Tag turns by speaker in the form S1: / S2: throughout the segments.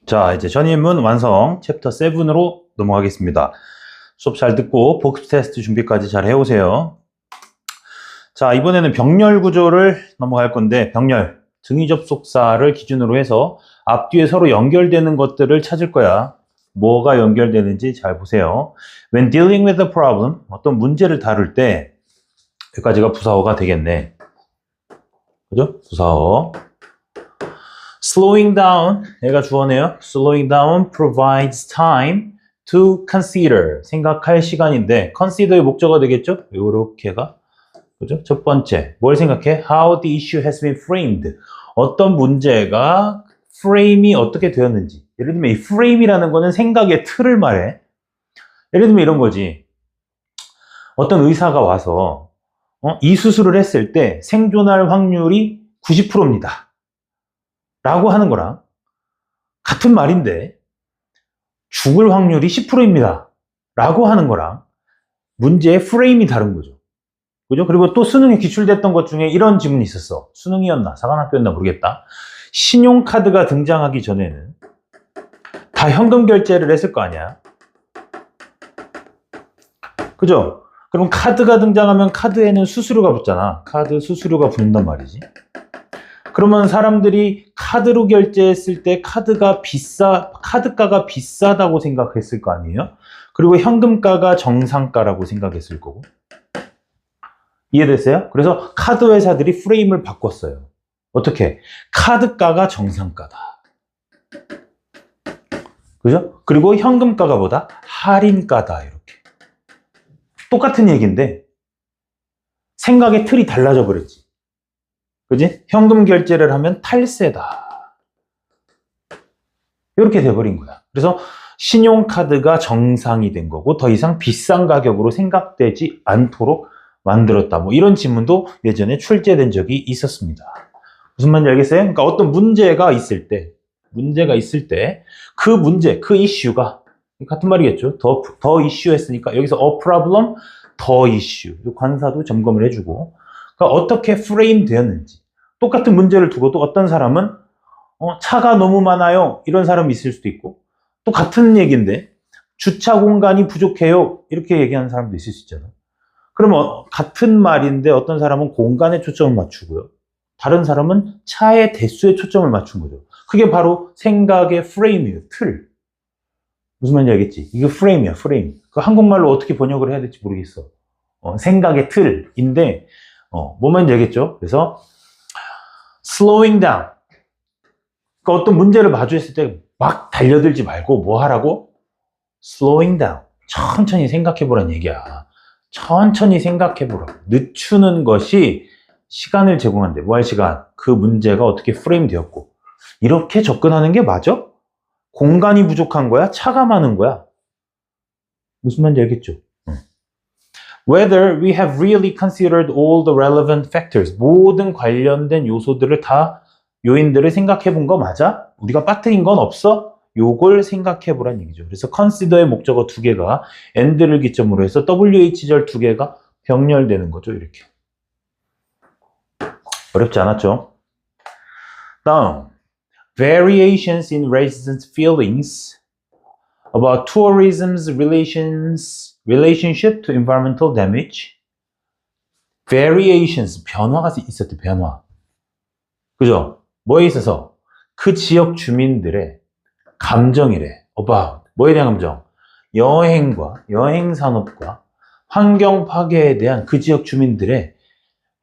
S1: 자, 이제 전인문 완성 챕터 7으로 넘어가겠습니다. 수업 잘 듣고 복습 테스트 준비까지 잘 해오세요. 자, 이번에는 병렬 구조를 넘어갈 건데, 병렬, 등위 접속사를 기준으로 해서 앞뒤에 서로 연결되는 것들을 찾을 거야. 뭐가 연결되는지 잘 보세요. When dealing with a problem, 어떤 문제를 다룰 때, 여기까지가 부사어가 되겠네. 그죠? 부사어. Slowing down, 얘가 주어네요. Slowing down provides time to consider. 생각할 시간인데, consider의 목적어가 되겠죠? 요렇게가. 그죠? 첫 번째, 뭘 생각해? How the issue has been framed. 어떤 문제가 frame이 어떻게 되었는지. 예를 들면 이 frame이라는 거는 생각의 틀을 말해. 예를 들면 이런 거지. 어떤 의사가 와서 이 수술을 했을 때 생존할 확률이 90%입니다. 라고 하는 거랑 같은 말인데 죽을 확률이 10%입니다. 라고 하는 거랑 문제의 프레임이 다른 거죠. 그죠? 그리고 또 수능에 기출됐던 것 중에 이런 지문이 있었어. 수능이었나 사관학교였나 모르겠다. 신용카드가 등장하기 전에는 다 현금 결제를 했을 거 아니야. 그죠? 그럼 카드가 등장하면 카드에는 수수료가 붙잖아. 카드 수수료가 붙는단 말이지. 그러면 사람들이 카드로 결제했을 때 카드가가 비싸다고 생각했을 거 아니에요? 그리고 현금가가 정상가라고 생각했을 거고. 이해됐어요? 그래서 카드 회사들이 프레임을 바꿨어요. 어떻게? 카드가가 정상가다. 그죠? 그리고 현금가가 뭐다? 할인가다. 이렇게. 똑같은 얘기인데 생각의 틀이 달라져 버렸지. 그지? 현금 결제를 하면 탈세다. 이렇게 돼버린 거야. 그래서 신용카드가 정상이 된 거고 더 이상 비싼 가격으로 생각되지 않도록 만들었다. 뭐 이런 지문도 예전에 출제된 적이 있었습니다. 무슨 말인지 알겠어요? 그러니까 어떤 문제가 있을 때 그 문제, 그 이슈가 같은 말이겠죠. 더 이슈 했으니까 여기서 a problem, 더 이슈. 관사도 점검을 해주고 그러니까 어떻게 프레임 되었는지. 똑같은 문제를 두고도 어떤 사람은 차가 너무 많아요. 이런 사람이 있을 수도 있고 또 같은 얘기인데 주차 공간이 부족해요. 이렇게 얘기하는 사람도 있을 수 있잖아. 그러면 같은 말인데 어떤 사람은 공간에 초점을 맞추고요. 다른 사람은 차의 대수에 초점을 맞춘 거죠. 그게 바로 생각의 프레임이에요. 틀. 무슨 말인지 알겠지? 이게 프레임이야, 프레임. 그 한국말로 어떻게 번역을 해야 될지 모르겠어. 생각의 틀인데 뭔 말인지 알겠죠? 그래서 slowing down. 그러니까 어떤 문제를 마주했을 때 막 달려들지 말고 뭐 하라고? slowing down. 천천히 생각해보란 얘기야. 천천히 생각해보라고. 늦추는 것이 시간을 제공한대. 뭐 할 시간? 그 문제가 어떻게 프레임 되었고. 이렇게 접근하는 게 맞아? 공간이 부족한 거야? 차가 많은 거야? 무슨 말인지 알겠죠? Whether we have really considered all the relevant factors. 모든 관련된 요인들을 생각해 본 거 맞아? 우리가 빠뜨린 건 없어? 요걸 생각해 보란 얘기죠. 그래서 consider의 목적어 두 개가 and를 기점으로 해서 WH절 두 개가 병렬되는 거죠. 이렇게. 어렵지 않았죠? 다음. Variations in residents' feelings about tourism's relationship to environmental damage. Variations, 변화가 있었대, 변화. 그죠? 뭐에 있어서? 그 지역 주민들의 감정이래. about. 뭐에 대한 감정? 여행과, 여행산업과 환경 파괴에 대한 그 지역 주민들의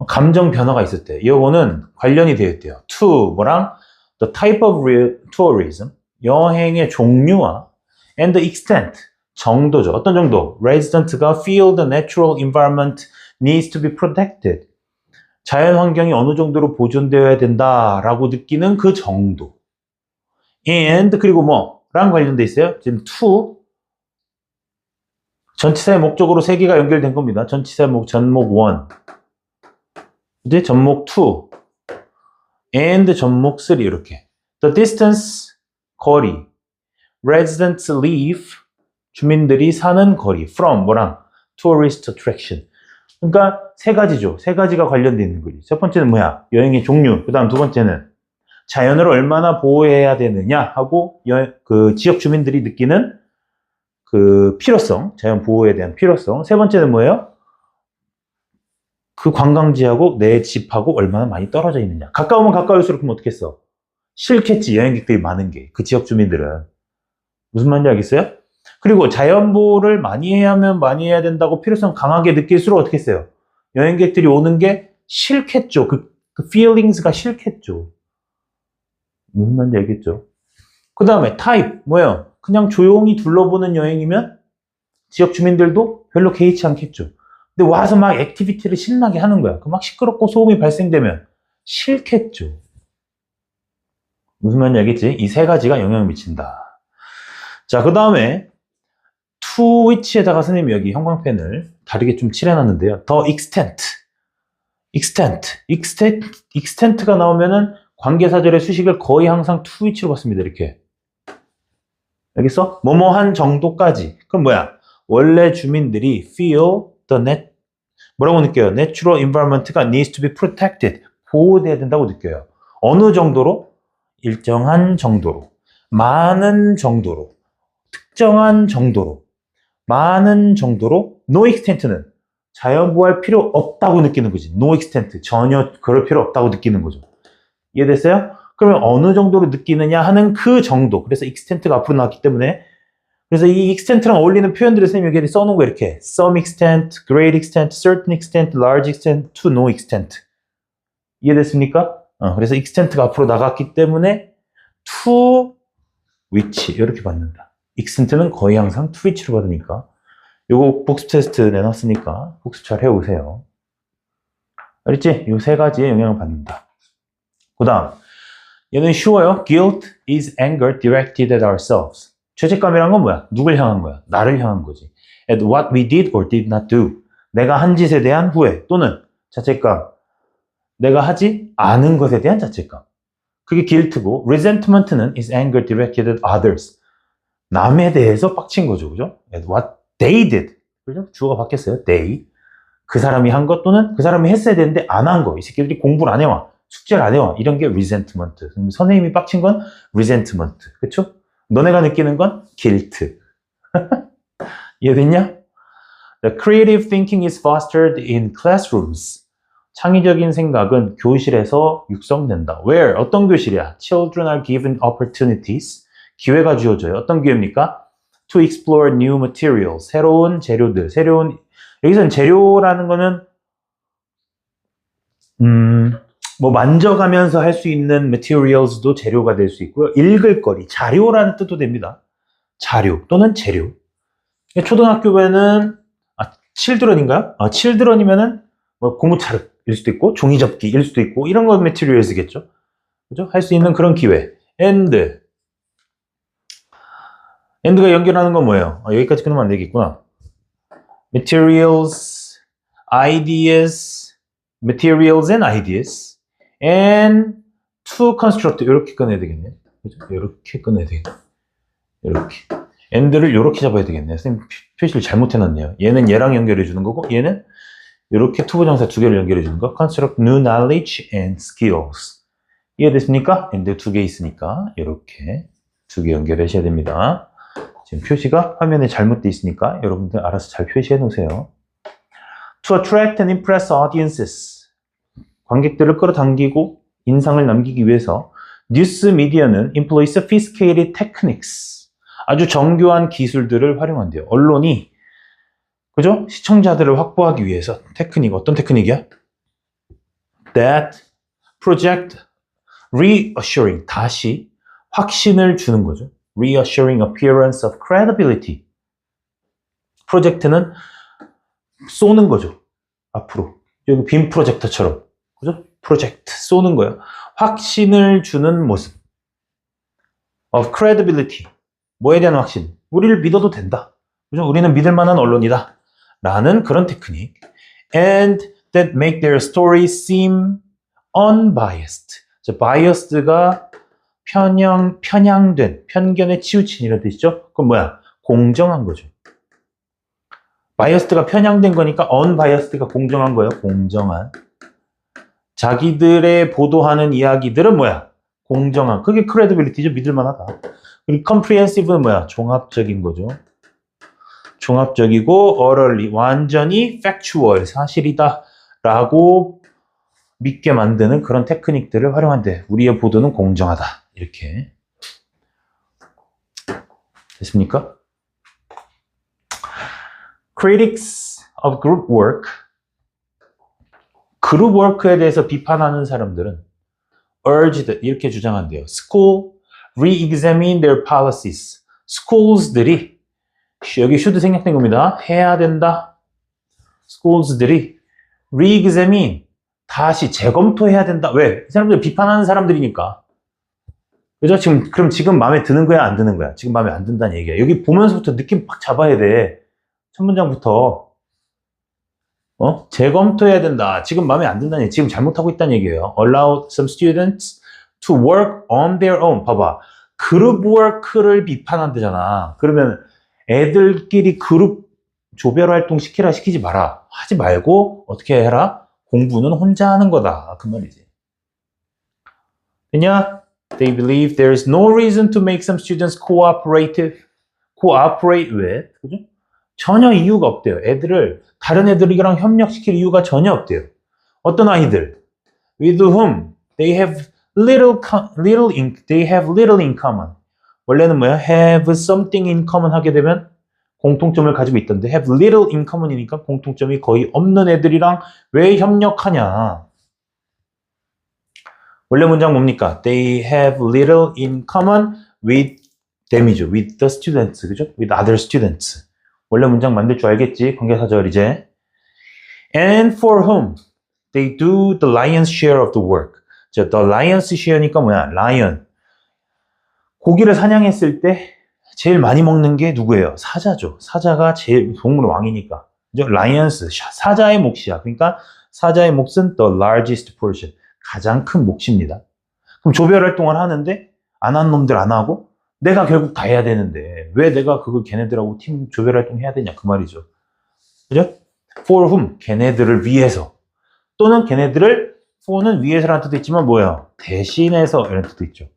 S1: 감정 변화가 있었대. 이거는 관련이 되어 있대요. to, 뭐랑? The type of tourism. 여행의 종류와 and the extent. 정도죠. 어떤 정도? Resident가 feel the natural environment needs to be protected. 자연 환경이 어느 정도로 보존되어야 된다라고 느끼는 그 정도. And 그리고 뭐랑 관련돼 있어요? 지금 to 전치사의 목적으로 세 개가 연결된 겁니다. 전치사의 전목 1, 이제 전목 2, and 전목 3 이렇게. The distance 거리, residents live 주민들이 사는 거리, from 뭐랑 tourist attraction. 그러니까 세 가지죠. 세 가지가 관련되어 있는 거지. 첫 번째는 뭐야? 여행의 종류. 그 다음 두 번째는 자연을 얼마나 보호해야 되느냐 하고 그 지역 주민들이 느끼는 그 필요성, 자연 보호에 대한 필요성. 세 번째는 뭐예요? 그 관광지하고 내 집하고 얼마나 많이 떨어져 있느냐. 가까우면 가까울수록 그럼 어떻겠어? 싫겠지, 여행객들이 많은 게. 그 지역 주민들은. 무슨 말인지 알겠어요? 그리고 자연 보호를 많이 해야 하면 많이 해야 된다고 필요성 강하게 느낄수록 어떻게 했어요? 여행객들이 오는 게 싫겠죠. 그 feelings가 싫겠죠. 무슨 말인지 알겠죠? 그 다음에 타입, 뭐예요? 그냥 조용히 둘러보는 여행이면 지역 주민들도 별로 개의치 않겠죠. 근데 와서 막 액티비티를 신나게 하는 거야. 그 막 시끄럽고 소음이 발생되면 싫겠죠. 무슨 말인지 알겠지? 이 세 가지가 영향을 미친다. 자, 그 다음에 to which에다가 선생님이 여기 형광펜을 다르게 좀 칠해놨는데요. the extent가 나오면은 관계사절의 수식을 거의 항상 to which로 봤습니다. 이렇게. 알겠어? 뭐뭐한 정도까지. 그럼 뭐야? 원래 주민들이 feel the net, 뭐라고 느껴요? Natural environment가 needs to be protected. 보호돼야 된다고 느껴요. 어느 정도로? 일정한 정도로. 많은 정도로. 특정한 정도로. 많은 정도로. No extent는 자연 보호할 필요 없다고 느끼는 거지. No extent. 전혀 그럴 필요 없다고 느끼는 거죠. 이해됐어요? 그러면 어느 정도로 느끼느냐 하는 그 정도. 그래서 extent가 앞으로 나왔기 때문에 그래서 이 extent랑 어울리는 표현들을 선생님이 여기 써놓은 거 이렇게 some extent, great extent, certain extent, large extent, to no extent. 이해됐습니까? 그래서 extent가 앞으로 나갔기 때문에 to which 이렇게 받는다. extent는 거의 항상 to which로 받으니까 요거 복습 테스트 내놨으니까 복습 잘 해오세요. 알겠지? 요 세 가지의 영향을 받는다. 그 다음 얘는 쉬워요. Guilt is anger directed at ourselves. 죄책감이란 건 뭐야? 누굴 향한 거야? 나를 향한 거지. At what we did or did not do. 내가 한 짓에 대한 후회 또는 자책감. 내가 하지 않은 것에 대한 자책감. 그게 guilt고 resentment는 is anger directed at others. 남에 대해서 빡친 거죠. 그죠? At what they did. 그죠? 주어가 바뀌었어요. They. 그 사람이 한 것 또는 그 사람이 했어야 되는데 안 한 거. 이 새끼들이 공부를 안 해와. 숙제를 안 해와. 이런 게 resentment. 선생님이 빡친 건 resentment. 그쵸? 너네가 느끼는 건 guilt. 이해됐냐? The creative thinking is fostered in classrooms. 창의적인 생각은 교실에서 육성된다. Where? 어떤 교실이야? Children are given opportunities. 기회가 주어져요. 어떤 기회입니까? To explore new materials. 새로운 재료들. 여기서는 재료라는 거는 뭐 만져가면서 할 수 있는 materials도 재료가 될 수 있고요. 읽을 거리, 자료라는 뜻도 됩니다. 자료 또는 재료. 초등학교에는 children인가요? children이면은 뭐 고무차륵일 수도 있고 종이접기일 수도 있고 이런 건 materials겠죠. 그죠? 할 수 있는 그런 기회. and가 연결하는 건 뭐예요? 여기까지 끊으면 안 되겠구나. materials and ideas and to construct 이렇게 꺼내야 되겠네. 그죠? 이렇게 꺼내야 되겠네. 이렇게 and를 이렇게 잡아야 되겠네. 선생님 표시를 잘못 해놨네요. 얘는 얘랑 연결해 주는 거고 얘는 이렇게 투부정사 두 개를 연결해 주는 거. construct new knowledge and skills. 이해됐습니까? and 두 개 있으니까 이렇게 두 개 연결하셔야 됩니다. 지금 표시가 화면에 잘못되어 있으니까 여러분들 알아서 잘 표시해 놓으세요. To attract and impress audiences. 관객들을 끌어당기고 인상을 남기기 위해서 뉴스 미디어는 employ sophisticated techniques. 아주 정교한 기술들을 활용한대요. 언론이 그죠? 시청자들을 확보하기 위해서 테크닉 어떤 테크닉이야? That project reassuring 다시 확신을 주는 거죠. Reassuring appearance of credibility. 프로젝트는 쏘는 거죠. 앞으로. 여기 빔 프로젝터처럼. 그죠? 프로젝트 쏘는 거예요. 확신을 주는 모습. Of credibility. 뭐에 대한 확신? 우리를 믿어도 된다. 그죠? 우리는 믿을 만한 언론이다. 라는 그런 테크닉. And that make their story seem unbiased. biased가 편향된, 편견에 치우친 이런 뜻이죠. 그럼 뭐야? 공정한 거죠. biased가 편향된 거니까 unbiased가 공정한 거예요. 공정한. 자기들의 보도하는 이야기들은 뭐야? 공정한. 그게 credibility죠. 믿을만하다. 그리고 comprehensive는 뭐야? 종합적인 거죠. 종합적이고 orally 완전히 factual 사실이다 라고 믿게 만드는 그런 테크닉들을 활용한대. 우리의 보도는 공정하다. 이렇게. 됐습니까? Critics of group work. 그룹 워크에 대해서 비판하는 사람들은 urged 이렇게 주장한대요. School re-examine their policies. Schools들이 여기 should 생략된 겁니다. 해야 된다. Schools들이 re-examine 다시 재검토해야 된다. 왜? 이 사람들 비판하는 사람들이니까. 그죠? 그럼 지금 마음에 드는 거야, 안 드는 거야? 지금 마음에 안 든다는 얘기야. 여기 보면서부터 느낌 팍 잡아야 돼. 첫 문장부터. 재검토해야 된다. 지금 마음에 안 든다는 얘기. 지금 잘못하고 있다는 얘기예요. Allow some students to work on their own. 봐봐. 그룹 워크를 비판한대잖아. 그러면 애들끼리 그룹 조별 활동 시키라 시키지 마라. 하지 말고 어떻게 해라? 공부는 혼자 하는 거다. 그 말이지. 왜냐? They believe there is no reason to make some students cooperate with. 그죠? 전혀 이유가 없대요. 다른 애들이랑 협력시킬 이유가 전혀 없대요. 어떤 아이들? With whom they have little in common. 원래는 뭐야? Have something in common 하게 되면 공통점을 가지고 있던데 have little in common이니까 공통점이 거의 없는 애들이랑 왜 협력하냐? 원래 문장 뭡니까? They have little in common with them이죠. With the students. 그죠? With other students. 원래 문장 만들 줄 알겠지? 관계사절 이제. And for whom they do the lion's share of the work. 자, the lion's share니까 뭐야? lion. 고기를 사냥했을 때 제일 많이 먹는 게 누구예요? 사자죠. 사자가 제일 동물의 왕이니까. 그죠? lions, 사자의 몫이야. 그러니까 사자의 몫은 the largest portion. 가장 큰 몫입니다. 그럼 조별 활동을 하는데 안 한 놈들 안 하고 내가 결국 다 해야 되는데 왜 내가 그걸 걔네들하고 팀 조별 활동 해야 되냐 그 말이죠. 그죠? For whom 걔네들을 위해서 또는 걔네들을 for는 위해서라는 뜻도 있지만 뭐예요? 대신해서 이런 뜻도 있죠.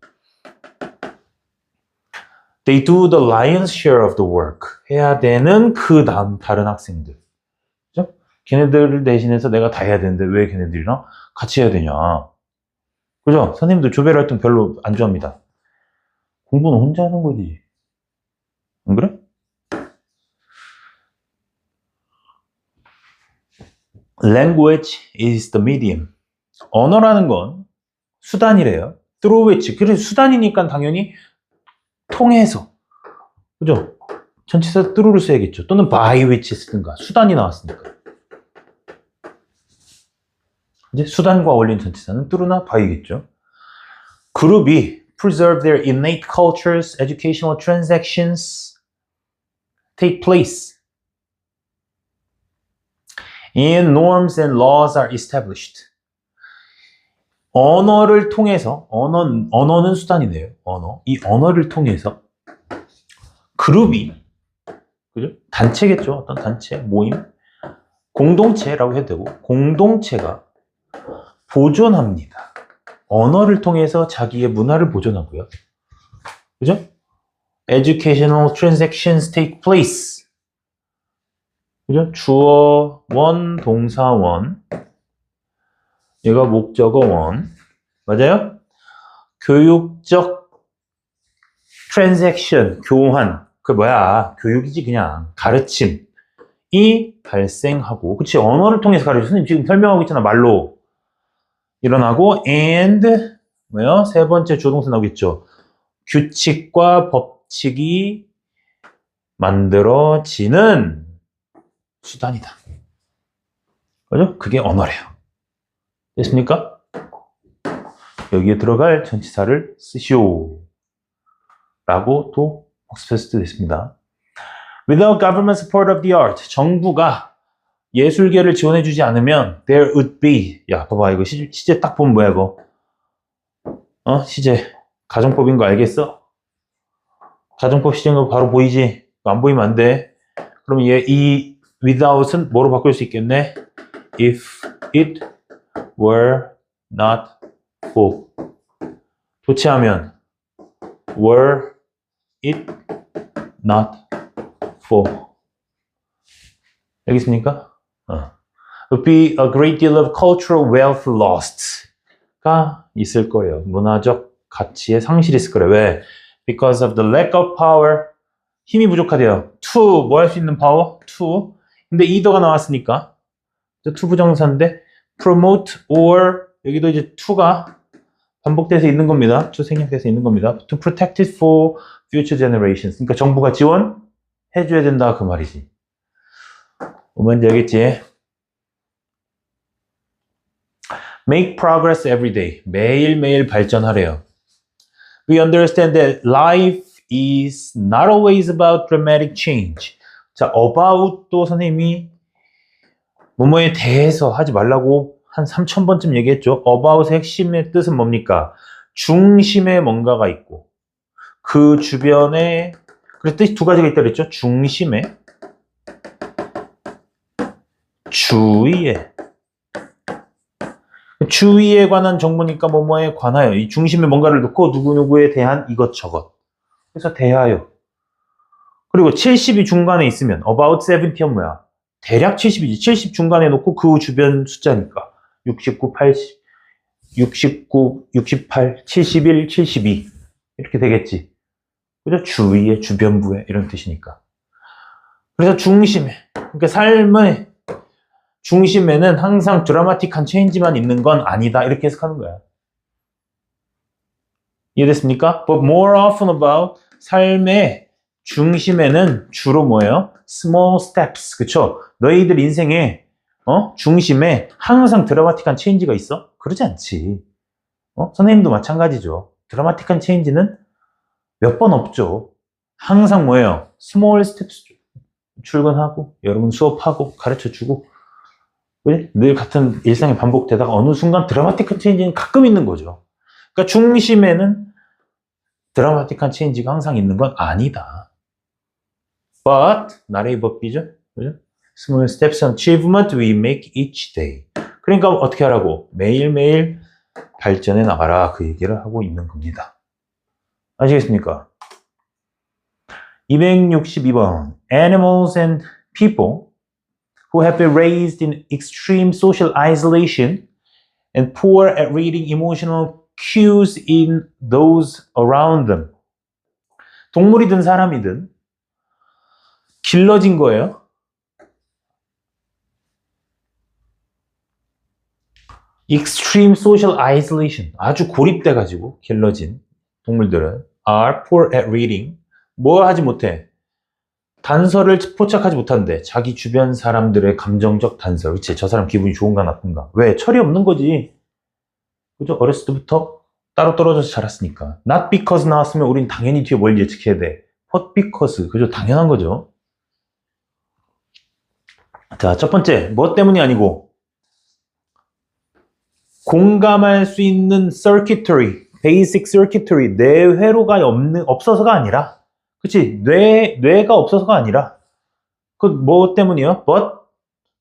S1: They do the lion's share of the work. 해야 되는 그 다음 다른 학생들. 그죠? 걔네들을 대신해서 내가 다 해야 되는데 왜 걔네들이랑 같이 해야 되냐. 그죠? 선생님도 조별 활동 별로 안 좋아합니다. 공부는 혼자 하는 거지. 안 그래? Language is the medium. 언어라는 건 수단이래요. Through which. 그래서 수단이니까 당연히 통해서. 그죠? 전치사 through를 써야겠죠. 또는 by which 쓰든가. 수단이 나왔으니까. 이제 수단과 어울린 전치사는 through나 by겠죠. 그룹이 preserve their innate cultures, educational transactions take place. And norms and laws are established. 언어를 통해서, 언어는 수단이네요. 이 언어를 통해서 그룹이, 그죠? 단체겠죠. 어떤 단체, 모임, 공동체라고 해도 되고, 공동체가 보존합니다. 언어를 통해서 자기의 문화를 보존하고요. 그죠? Educational transactions take place. 그죠? 주어 원, 동사 원. 얘가 목적어 원. 맞아요? 교육적 transaction, 교환. 그 뭐야? 교육이지 그냥. 가르침이 발생하고. 그치? 언어를 통해서 가르쳐. 선생님 지금 설명하고 있잖아. 말로. 일어나고 and 뭐요? 세 번째 조동사 나오겠죠. 규칙과 법칙이 만들어지는 수단이다. 그죠? 그게 언어래요. 됐습니까? 여기에 들어갈 전치사를 쓰시오. 라고 또 복습했을 때 됐습니다. Without government support of the art. 정부가 예술계를 지원해주지 않으면 there would be. 야, 봐봐. 이거 시제 딱 보면 뭐야, 이거? 시제. 가정법인 거 알겠어? 가정법 시제인 거 바로 보이지? 안 보이면 안 돼. 그럼 이 without은 뭐로 바꿀 수 있겠네? If it were not for. 교체하면 were it not for. 알겠습니까? Would be a great deal of cultural wealth lost가 있을 거예요. 문화적 가치의 상실이 있을 거예요. 왜? Because of the lack of power. 힘이 부족하대요. to 뭐 할 수 있는 power? to. 근데 either가 나왔으니까 to 부정사인데 promote or 여기도 이제 to가 반복돼서 있는 겁니다. to 생략돼서 있는 겁니다. To protect it for future generations. 그러니까 정부가 지원해줘야 된다 그 말이지. 뭔지 알겠지? Make progress every day. 매일매일 발전하래요. We understand that life is not always about dramatic change. 자, about도 선생님이 뭐뭐에 대해서 하지 말라고 한 3,000번쯤 얘기했죠. about의 핵심의 뜻은 뭡니까? 중심에 뭔가가 있고 그 주변에 그래서 뜻이 두 가지가 있다 그랬죠. 중심에 주위에 관한 정보니까 뭐뭐에 관하여 이 중심에 뭔가를 놓고 누구누구에 대한 이것저것 그래서 대하여 그리고 70이 중간에 있으면 about 70은 뭐야? 대략 70이지 70 중간에 놓고 그 주변 숫자니까 69, 80, 69, 68, 71, 72 이렇게 되겠지 그죠? 주위에 주변부에 이런 뜻이니까 그래서 중심에 그러니까 삶의 중심에는 항상 드라마틱한 체인지만 있는 건 아니다. 이렇게 해석하는 거야. 이해됐습니까? But more often about 삶의 중심에는 주로 뭐예요? Small steps. 그쵸? 너희들 인생의 중심에 항상 드라마틱한 체인지가 있어? 그러지 않지. 선생님도 마찬가지죠. 드라마틱한 체인지는 몇 번 없죠. 항상 뭐예요? Small steps. 출근하고 여러분 수업하고 가르쳐주고 늘 같은 일상이 반복되다가 어느 순간 드라마틱한 체인지는 가끔 있는 거죠. 그러니까 중심에는 드라마틱한 체인지가 항상 있는 건 아니다. But, 나래의 법비죠. 그죠? Small steps and achievement we make each day. 그러니까 어떻게 하라고? 매일매일 발전해 나가라. 그 얘기를 하고 있는 겁니다. 아시겠습니까? 262번. Animals and people who have been raised in extreme social isolation and poor at reading emotional cues in those around them. 동물이든 사람이든 길러진 거예요. extreme social isolation. 아주 고립돼가지고 길러진 동물들은 are poor at reading. 뭘 하지 못해? 단서를 포착하지 못한대. 자기 주변 사람들의 감정적 단서. 그치? 저 사람 기분이 좋은가 나쁜가. 왜? 철이 없는 거지. 그죠? 어렸을 때부터 따로 떨어져서 자랐으니까. Not because 나왔으면 우린 당연히 뒤에 뭘 예측해야 돼. But because. 그죠? 당연한 거죠. 자, 첫 번째. 뭐 때문이 아니고 공감할 수 있는 circuitry, basic circuitry, 뇌회로가 없어서가 아니라 그치? 뇌가 없어서가 아니라 그 뭐 때문이요? But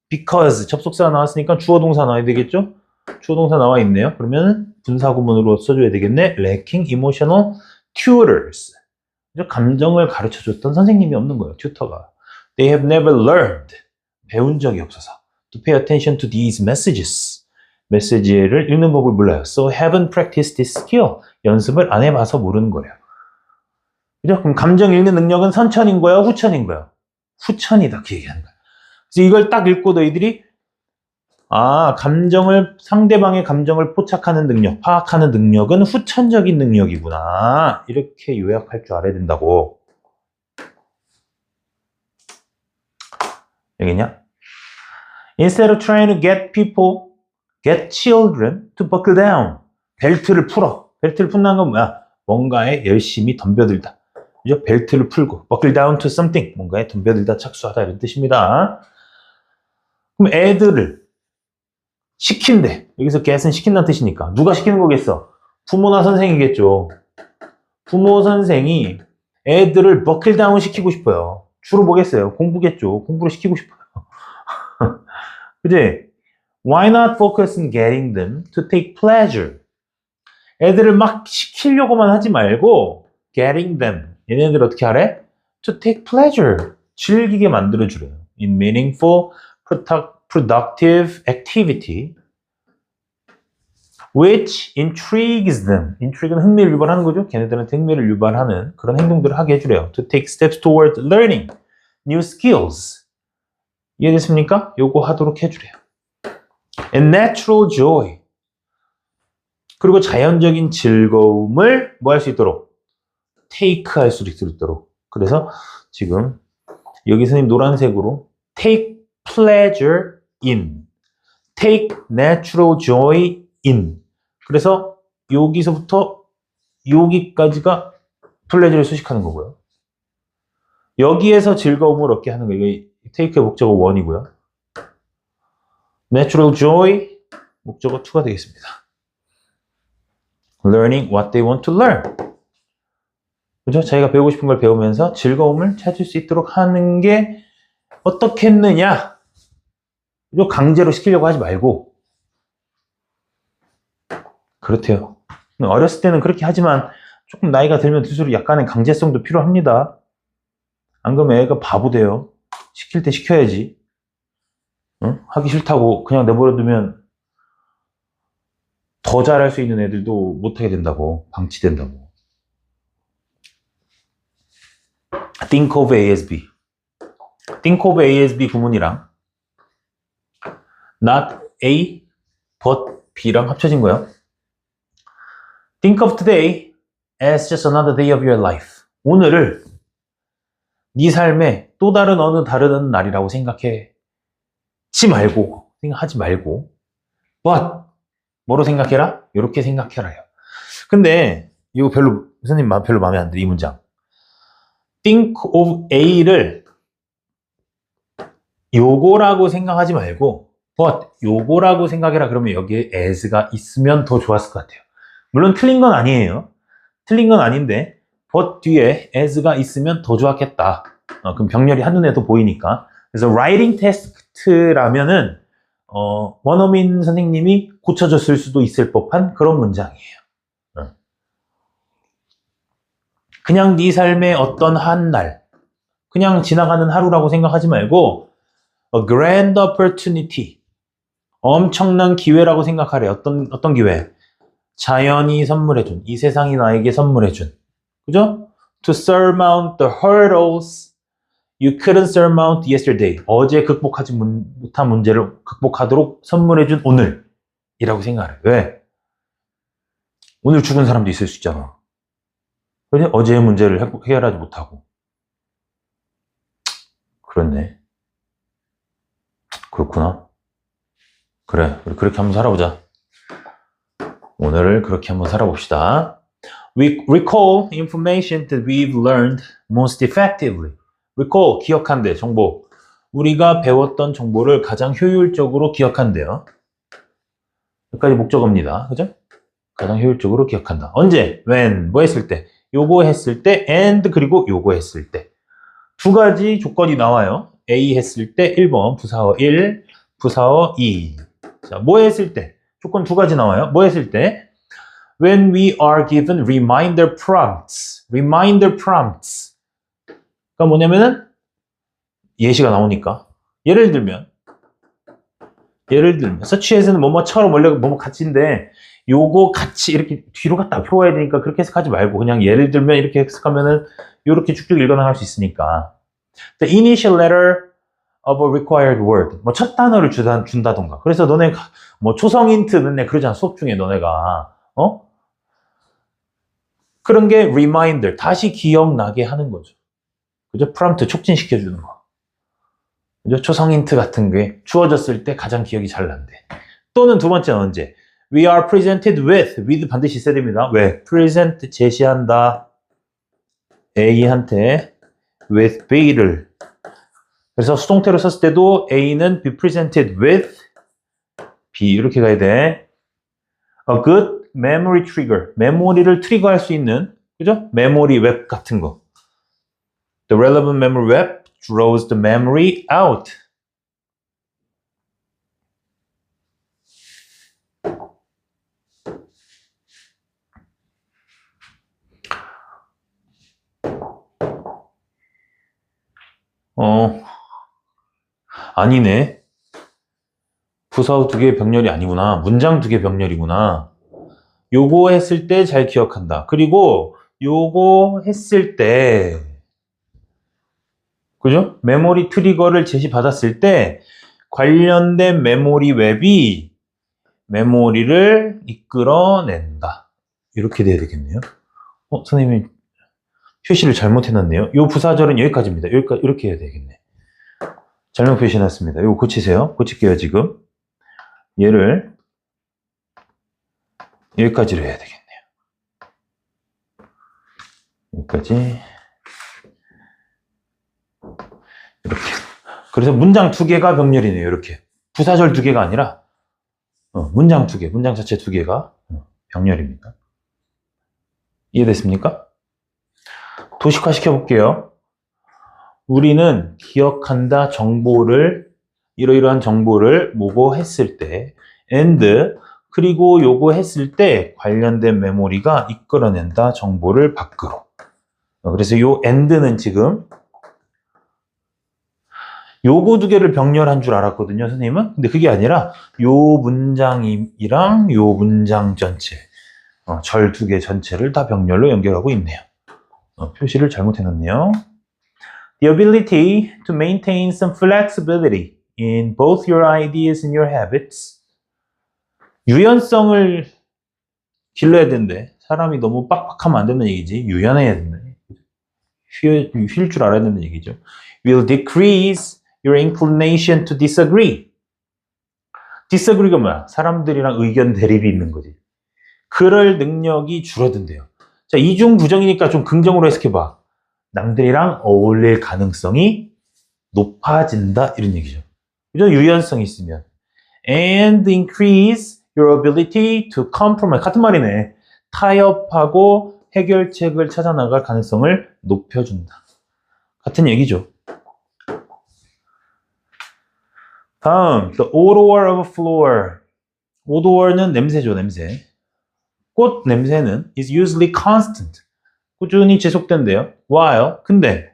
S1: because 접속사가 나왔으니까 주어 동사 나와야 되겠죠? 주어 동사 나와 있네요. 그러면 분사구문으로 써줘야 되겠네. Lacking emotional tutors. 감정을 가르쳐줬던 선생님이 없는 거예요. 튜터가. They have never learned. 배운 적이 없어서. To pay attention to these messages. 메시지를 읽는 법을 몰라요. So haven't practiced this skill. 연습을 안 해봐서 모르는 거예요. 그죠? 그럼 감정 읽는 능력은 선천인 거야? 후천인 거야? 후천이다. 그 얘기하는 거야. 그래서 이걸 딱 읽고 너희들이 상대방의 감정을 포착하는 능력, 파악하는 능력은 후천적인 능력이구나. 이렇게 요약할 줄 알아야 된다고. 여기냐? Instead of trying to get children to buckle down. 벨트를 풀어. 벨트를 푼다는 건 뭐야? 뭔가에 열심히 덤벼들다. 그죠? 벨트를 풀고 buckle down to something. 뭔가에 덤벼들다, 착수하다 이런 뜻입니다. 그럼 애들을 시킨대. 여기서 get은 시킨다는 뜻이니까. 누가 시키는 거겠어? 부모나 선생이겠죠. 부모, 선생이 애들을 buckle down 시키고 싶어요. 주로 뭐겠어요? 공부겠죠. 공부를 시키고 싶어요. 그지? Why not focus on getting them to take pleasure 애들을 막 시키려고만 하지 말고 getting them. 얘네들 어떻게 하래? To take pleasure. 즐기게 만들어주래요. In meaningful, productive activity. Which intrigues them. intrigue는 흥미를 유발하는 거죠. 걔네들한테 흥미를 유발하는 그런 행동들을 하게 해주래요. To take steps toward learning new skills. 이해됐습니까? 요거 하도록 해주래요. And natural joy. 그리고 자연적인 즐거움을 뭐 할 수 있도록? take 할 수 있도록. 그래서 지금 여기 선생님 노란색으로 take pleasure in. take natural joy in. 그래서 여기서부터 여기까지가 플레저를 수식하는 거고요. 여기에서 즐거움을 얻게 하는 거예요. 이게 take의 목적어 1이고요. natural joy 목적어 2가 되겠습니다. learning what they want to learn. 그죠? 자기가 배우고 싶은 걸 배우면서 즐거움을 찾을 수 있도록 하는 게 어떻겠느냐? 그죠? 강제로 시키려고 하지 말고. 그렇대요. 어렸을 때는 그렇게 하지만 조금 나이가 들면 들수록 약간의 강제성도 필요합니다. 안 그러면 애가 바보 돼요. 시킬 때 시켜야지. 응? 하기 싫다고 그냥 내버려두면 더 잘할 수 있는 애들도 못하게 된다고. 방치된다고. Think of ASB. Think of ASB 구문이랑 not A, but B랑 합쳐진 거예요. Think of today as just another day of your life. 오늘을 네 삶의 또 다른 어느 다른 날이라고 생각하지 말고 but 뭐로 생각해라? 이렇게 생각해라요. 근데 이거 선생님 별로 마음에 안 들어 이 문장. Think of A를 요거라고 생각하지 말고 but 요거라고 생각해라. 그러면 여기에 as가 있으면 더 좋았을 것 같아요. 물론 틀린 건 아니에요. 틀린 건 아닌데 but 뒤에 as가 있으면 더 좋았겠다. 그럼 병렬이 한눈에도 보이니까. 그래서 writing test라면은 원어민 선생님이 고쳐줬을 수도 있을 법한 그런 문장이에요. 그냥 네 삶의 어떤 한 날, 그냥 지나가는 하루라고 생각하지 말고 a grand opportunity, 엄청난 기회라고 생각하래. 어떤 기회? 자연이 선물해준, 이 세상이 나에게 선물해준, 그죠? To surmount the hurdles you couldn't surmount yesterday. 어제 극복하지 못한 문제를 극복하도록 선물해준 오늘이라고 생각하래. 왜? 오늘 죽은 사람도 있을 수 있잖아. 그래? 어제의 문제를 해결하지 못하고. 그렇네. 그렇구나. 그래, 우리 그렇게 한번 살아보자. 오늘을 그렇게 한번 살아봅시다. We recall information that we've learned most effectively. recall, 기억한대, 정보. 우리가 배웠던 정보를 가장 효율적으로 기억한대요. 여기까지 목적어입니다. 그죠? 가장 효율적으로 기억한다. 언제? when, 뭐 했을 때? 요거 했을 때, and 그리고 요거 했을 때. 두 가지 조건이 나와요. A 했을 때 1번, 부사어 1, 부사어 2. 자, 뭐 했을 때? 조건 두 가지 나와요. 뭐 했을 때? When we are given reminder prompts. reminder prompts. 그러니까 뭐냐면은 예시가 나오니까. 예를 들면 such as는 뭐뭐처럼 원래 뭐뭐 같이인데 요거 같이 이렇게 뒤로 갔다 앞으로 가야 되니까 그렇게 해석하지 말고 그냥 예를 들면 이렇게 해석하면은 요렇게 쭉쭉 읽어나갈 수 있으니까. The initial letter of a required word. 뭐 첫 단어를 준다던가. 그래서 너네가 뭐 초성 힌트 맨날 그러잖아. 수업 중에 너네가. 그런 게 reminder. 다시 기억나게 하는 거죠. 그죠? 프롬프트 촉진시켜주는 거. 그죠? 초성 힌트 같은 게 주어졌을 때 가장 기억이 잘 난대. 또는 두 번째는 언제? We are presented with 반드시 있어야 됩니다. 왜? present 제시한다. A한테 with B를. 그래서 수동태로 썼을 때도 A는 be presented with B 이렇게 가야 돼. A good memory trigger. 메모리를 트리거할 수 있는, 그죠? 메모리 웹 같은 거. The relevant memory web draws the memory out. 어, 아니네. 부사어 두 개의 병렬이 아니구나. 문장 두 개의 병렬이구나. 요거 했을 때 잘 기억한다. 그리고 요거 했을 때, 그죠? 메모리 트리거를 제시받았을 때 관련된 메모리 웹이 메모리를 이끌어낸다. 이렇게 돼야 되겠네요. 선생님이 표시를 잘못해놨네요. 요 부사절은 여기까지입니다. 여기까지, 이렇게 해야 되겠네. 잘못 표시해놨습니다. 이거 고치세요. 고칠게요, 지금. 얘를 여기까지로 해야 되겠네요. 여기까지. 이렇게. 그래서 문장 두 개가 병렬이네요. 이렇게. 부사절 두 개가 아니라 문장 두 개, 문장 자체 두 개가 병렬입니다. 이해됐습니까? 도식화 시켜볼게요. 우리는 기억한다 정보를, 이러이러한 정보를 뭐고 했을 때, and, 그리고 요거 했을 때 관련된 메모리가 이끌어낸다 정보를 밖으로. 그래서 요 and는 지금 요거 두 개를 병렬한 줄 알았거든요, 선생님은. 근데 그게 아니라 요 문장이랑 요 문장 전체, 절 두 개 전체를 다 병렬로 연결하고 있네요. 표시를 잘못해놨네요. The ability to maintain some flexibility in both your ideas and your habits. 유연성을 길러야 되는데 사람이 너무 빡빡하면 안 된다는 얘기지. 유연해야 된다. 쉴 줄 알아야 된다는 얘기죠. Will decrease your inclination to disagree. disagree가 뭐야? 사람들이랑 의견 대립이 있는 거지. 그럴 능력이 줄어든대요. 자, 이중 부정이니까 좀 긍정으로 해석해봐. 남들이랑 어울릴 가능성이 높아진다 이런 얘기죠. 그죠? 유연성이 있으면. And increase your ability to compromise. 같은 말이네. 타협하고 해결책을 찾아 나갈 가능성을 높여준다. 같은 얘기죠. 다음, the odor of a flower. odor는 냄새죠, 냄새. 꽃 냄새는 is usually constant. 꾸준히 지속된대요. while, 근데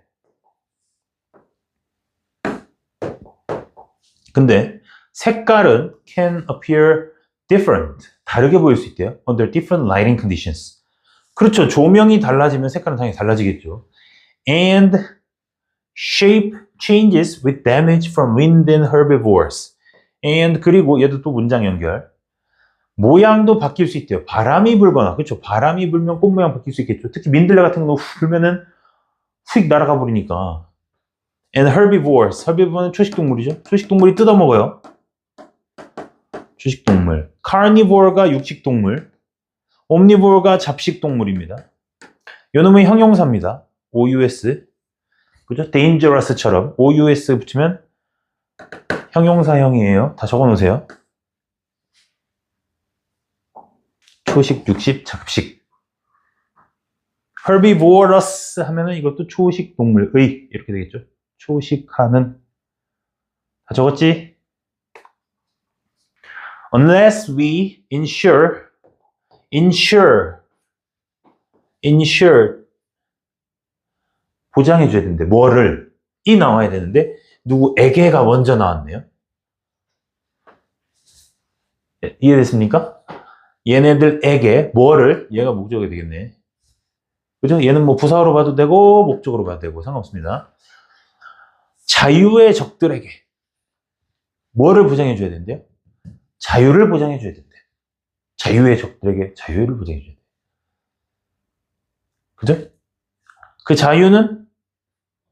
S1: 색깔은 can appear different. 다르게 보일 수 있대요. under different lighting conditions. 그렇죠. 조명이 달라지면 색깔은 당연히 달라지겠죠. And shape changes with damage from wind and herbivores. and 그리고 얘도 또 문장 연결. 모양도 바뀔 수 있대요. 바람이 불거나, 그렇죠. 바람이 불면 꽃 모양 바뀔 수 있겠죠. 특히 민들레 같은 거 불면은 휙 날아가 버리니까. And herbivores. herbivore는 초식동물이죠. 초식동물이 뜯어먹어요. 초식동물. carnivore가 육식동물. omnivore가 잡식동물입니다. 요놈은 형용사입니다. OUS. 그죠? dangerous처럼 OUS 붙이면 형용사형이에요. 다 적어 놓으세요. 초식, 육식, 잡식. herbivorous 하면은 이것도 초식 동물의 이렇게 되겠죠. 초식하는. 다 적었지? Unless we ensure 보장해줘야 되는데 뭐를 이 나와야 되는데 누구에게가 먼저 나왔네요. 이해됐습니까? 얘네들에게 뭐를 얘가 목적이 되겠네. 그죠? 얘는 뭐 부사로 봐도 되고 목적으로 봐도 되고 상관없습니다. 자유의 적들에게 뭐를 보장해줘야 된대요? 자유를 보장해줘야 된대요. 자유의 적들에게 자유를 보장해줘야 돼요. 그죠? 그 자유는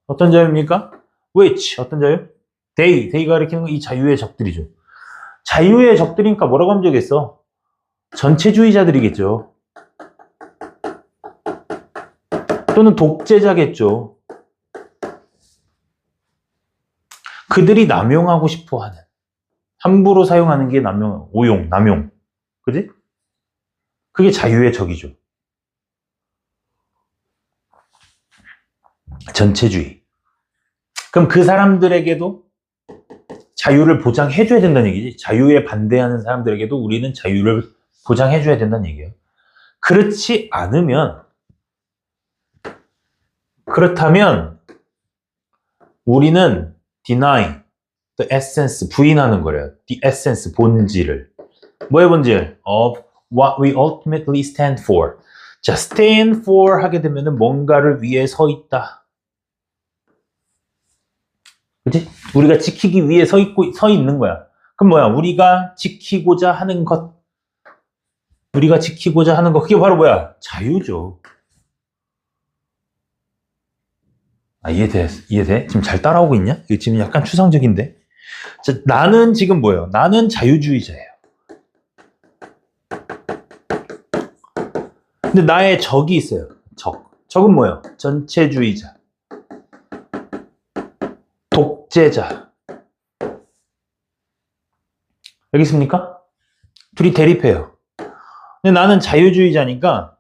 S1: 어떤 자유입니까? which, 어떤 자유? they가 가리키는 건 이 자유의 적들이죠. 자유의 적들이니까 뭐라고 하면 되겠어? 전체주의자들이겠죠. 또는 독재자겠죠. 그들이 남용하고 싶어 하는, 함부로 사용하는 게 남용. 그지? 그게 자유의 적이죠. 전체주의. 그럼 그 사람들에게도 자유를 보장해줘야 된다는 얘기지. 자유에 반대하는 사람들에게도 우리는 자유를 보장해줘야 된다는 얘기예요. 그렇다면 우리는 deny the essence, 부인하는 거래요. the essence, 본질을. 뭐의 본질? of what we ultimately stand for. 자, stand for 하게 되면은 뭔가를 위해 서 있다. 그치? 우리가 지키기 위해 서 있는 거야. 그럼 뭐야? 우리가 지키고자 하는 것. 우리가 지키고자 하는 것. 그게 바로 뭐야? 자유죠. 아, 이해돼? 이해돼? 지금 잘 따라오고 있냐? 이거 지금 약간 추상적인데? 자, 나는 지금 뭐예요? 나는 자유주의자예요. 근데 나의 적이 있어요. 적은 뭐예요? 전체주의자. 독재자. 알겠습니까? 둘이 대립해요. 근데 나는 자유주의자니까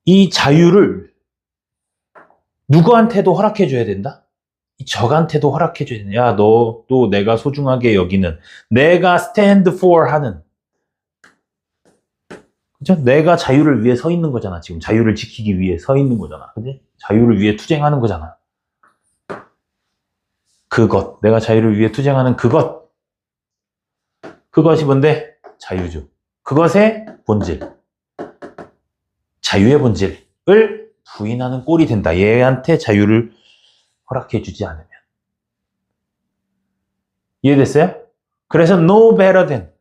S1: 이 자유를 누구한테도 허락해줘야 된다? 이 적한테도 허락해줘야 된다. 야, 너 또 내가 소중하게 여기는, 내가 stand for 하는, 그죠? 내가 자유를 위해 서 있는 거잖아. 지금 자유를 지키기 위해 서 있는 거잖아. 그지? 자유를 위해 투쟁하는 거잖아. 그것, 내가 자유를 위해 투쟁하는 그것. 그것이 뭔데? 자유죠. 그것의 본질. 자유의 본질을 부인하는 꼴이 된다. 얘한테 자유를 허락해주지 않으면. 이해됐어요? 그래서 no better than.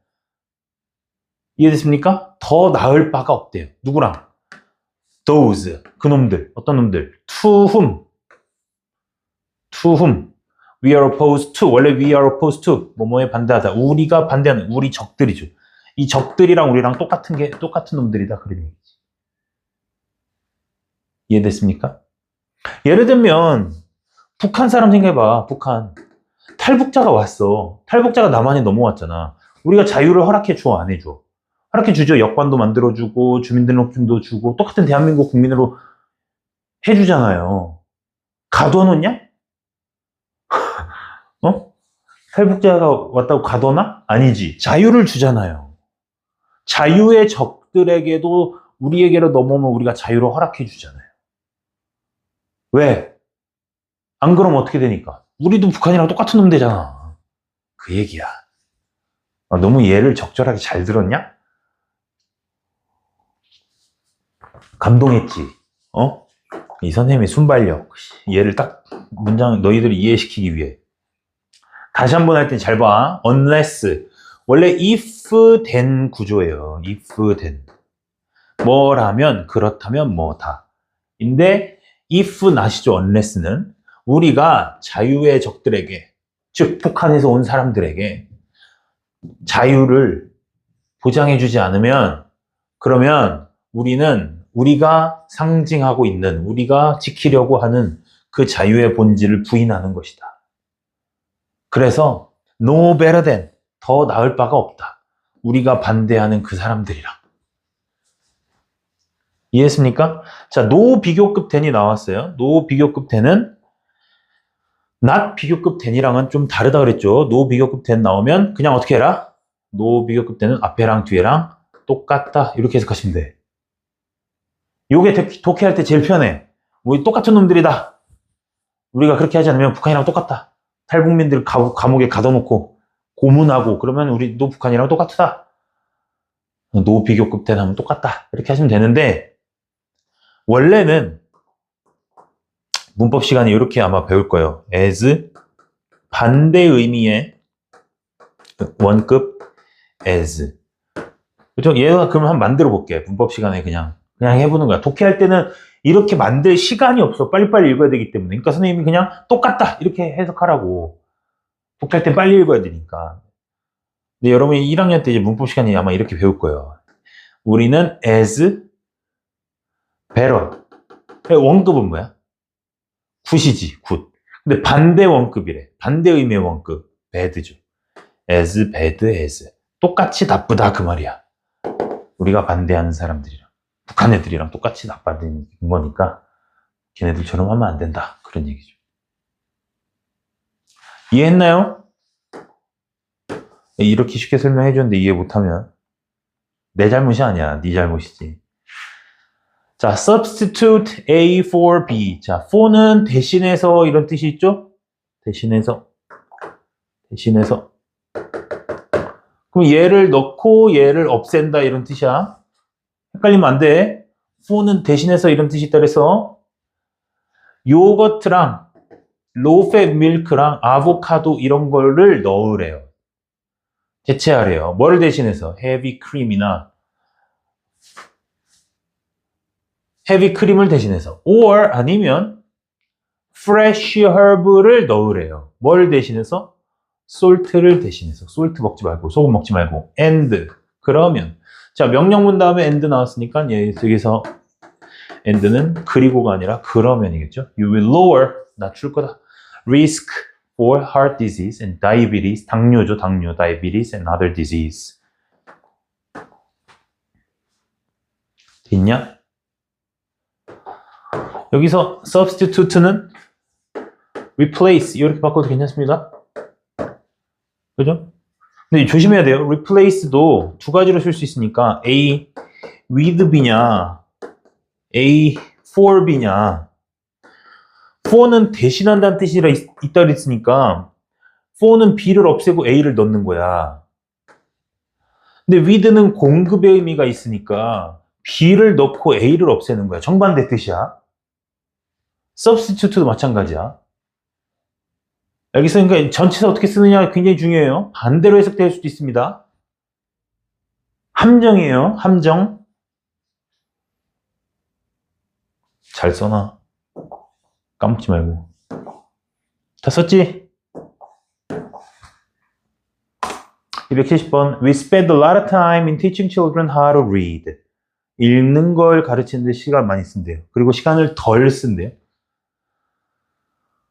S1: 이해됐습니까? 더 나을 바가 없대요. 누구랑? those. 그놈들. 어떤 놈들? to whom. we are opposed to. 원래 we are opposed to. 뭐뭐에 반대하다. 우리가 반대하는 우리 적들이죠. 이 적들이랑 우리랑 똑같은 놈들이다. 그런 얘기지. 이해됐습니까? 예를 들면 북한 사람 생각해봐. 북한. 탈북자가 왔어. 탈북자가 남한에 넘어왔잖아. 우리가 자유를 허락해줘, 안 해줘? 허락해주죠. 여권도 만들어주고 주민등록증도 주고 똑같은 대한민국 국민으로 해주잖아요. 가둬놓냐? 어? 탈북자가 왔다고 가둬놔? 아니지. 자유를 주잖아요. 자유의 적들에게도 우리에게로 넘어오면 우리가 자유를 허락해주잖아요. 왜? 안 그러면 어떻게 되니까? 우리도 북한이랑 똑같은 놈 되잖아. 그 얘기야. 아, 너무 얘를 적절하게 잘 들었냐? 감동했지. 어? 이 선생님의 순발력. 얘를 딱 문장 너희들을 이해시키기 위해. 다시 한번 할 때 잘 봐. unless. 원래 if then 구조예요. if then. 뭐라면, 그렇다면 뭐다. 인데 if not이죠. unless는. 우리가 자유의 적들에게, 즉 북한에서 온 사람들에게 자유를 보장해주지 않으면, 그러면 우리는 우리가 상징하고 있는, 우리가 지키려고 하는 그 자유의 본질을 부인하는 것이다. 그래서 no better than, 더 나을 바가 없다. 우리가 반대하는 그 사람들이랑. 이해했습니까? 자, no 비교급 than이 나왔어요. no 비교급 than은 not 비교급 than이랑은 좀 다르다 그랬죠. no 비교급 than 나오면 그냥 어떻게 해라? no 비교급 than은 앞에랑 뒤에랑 똑같다. 이렇게 해석하시면 돼. 요게 독해할 때 제일 편해. 우리 똑같은 놈들이다. 우리가 그렇게 하지 않으면 북한이랑 똑같다. 탈북민들 감옥에 가둬놓고 고문하고 그러면 우리도 북한이랑 똑같다. 노 비교급 than 하면 똑같다. 이렇게 하시면 되는데 원래는 문법 시간에 이렇게 아마 배울 거예요. as 반대 의미의 원급 as. 그렇죠? 얘가 그럼 한번 만들어 볼게. 문법 시간에 그냥 해보는 거야. 독해할 때는 이렇게 만들 시간이 없어. 빨리빨리 읽어야 되기 때문에. 그러니까 선생님이 그냥 똑같다 이렇게 해석하라고. 독해할 때 빨리 읽어야 되니까. 근데 여러분이 1학년 때 이제 문법 시간에 아마 이렇게 배울 거예요. 우리는 as better. 원급은 뭐야? 굿이지, 굿. 근데 반대 원급이래. 반대 의미의 원급. bad죠. as bad as. 똑같이 나쁘다 그 말이야. 우리가 반대하는 사람들이랑. 북한 애들이랑 똑같이 나빠진 거니까 걔네들처럼 하면 안 된다. 그런 얘기죠. 이해했나요? 이렇게 쉽게 설명해 줬는데 이해 못하면 내 잘못이 아니야. 네 잘못이지. 자, substitute A for B. 자, for는 대신해서 이런 뜻이 있죠? 대신해서. 그럼 얘를 넣고 얘를 없앤다 이런 뜻이야. 헷갈리면 안 돼. for는 대신해서 이런 뜻이 있다 그래서 요거트랑 로우팹 밀크랑 아보카도 이런 거를 넣으래요. 대체하래요. 뭘 대신해서? 헤비 크림이나 헤비 크림을 대신해서 or 아니면 fresh herb를 넣으래요. 뭘 대신해서? salt를 대신해서. salt 먹지 말고 소금 먹지 말고 and 그러면 자 명령문 다음에 and 나왔으니까 여기서 and는 그리고가 아니라 그러면이겠죠. You will lower 낮출 거다. risk for heart disease and diabetes 당뇨죠. 당뇨 diabetes and other disease 있냐? 여기서 substitute는 replace 이렇게 바꿔도 괜찮습니다. 그죠? 근데 조심해야 돼요. replace도 두 가지로 쓸 수 있으니까 A with B냐 A for B냐 for는 대신한다는 뜻이 있다 그랬으니까 for는 B를 없애고 A를 넣는 거야. 근데 with는 공급의 의미가 있으니까 B를 넣고 A를 없애는 거야. 정반대 뜻이야. substitute도 마찬가지야. 여기서 그러니까 전치사 어떻게 쓰느냐 굉장히 중요해요. 반대로 해석될 수도 있습니다. 함정이에요. 함정. 잘 써놔. 까먹지 말고. 다 썼지? 270번. We spend a lot of time in teaching children how to read. 읽는 걸 가르치는데 시간 많이 쓴대요. 그리고 시간을 덜 쓴대요.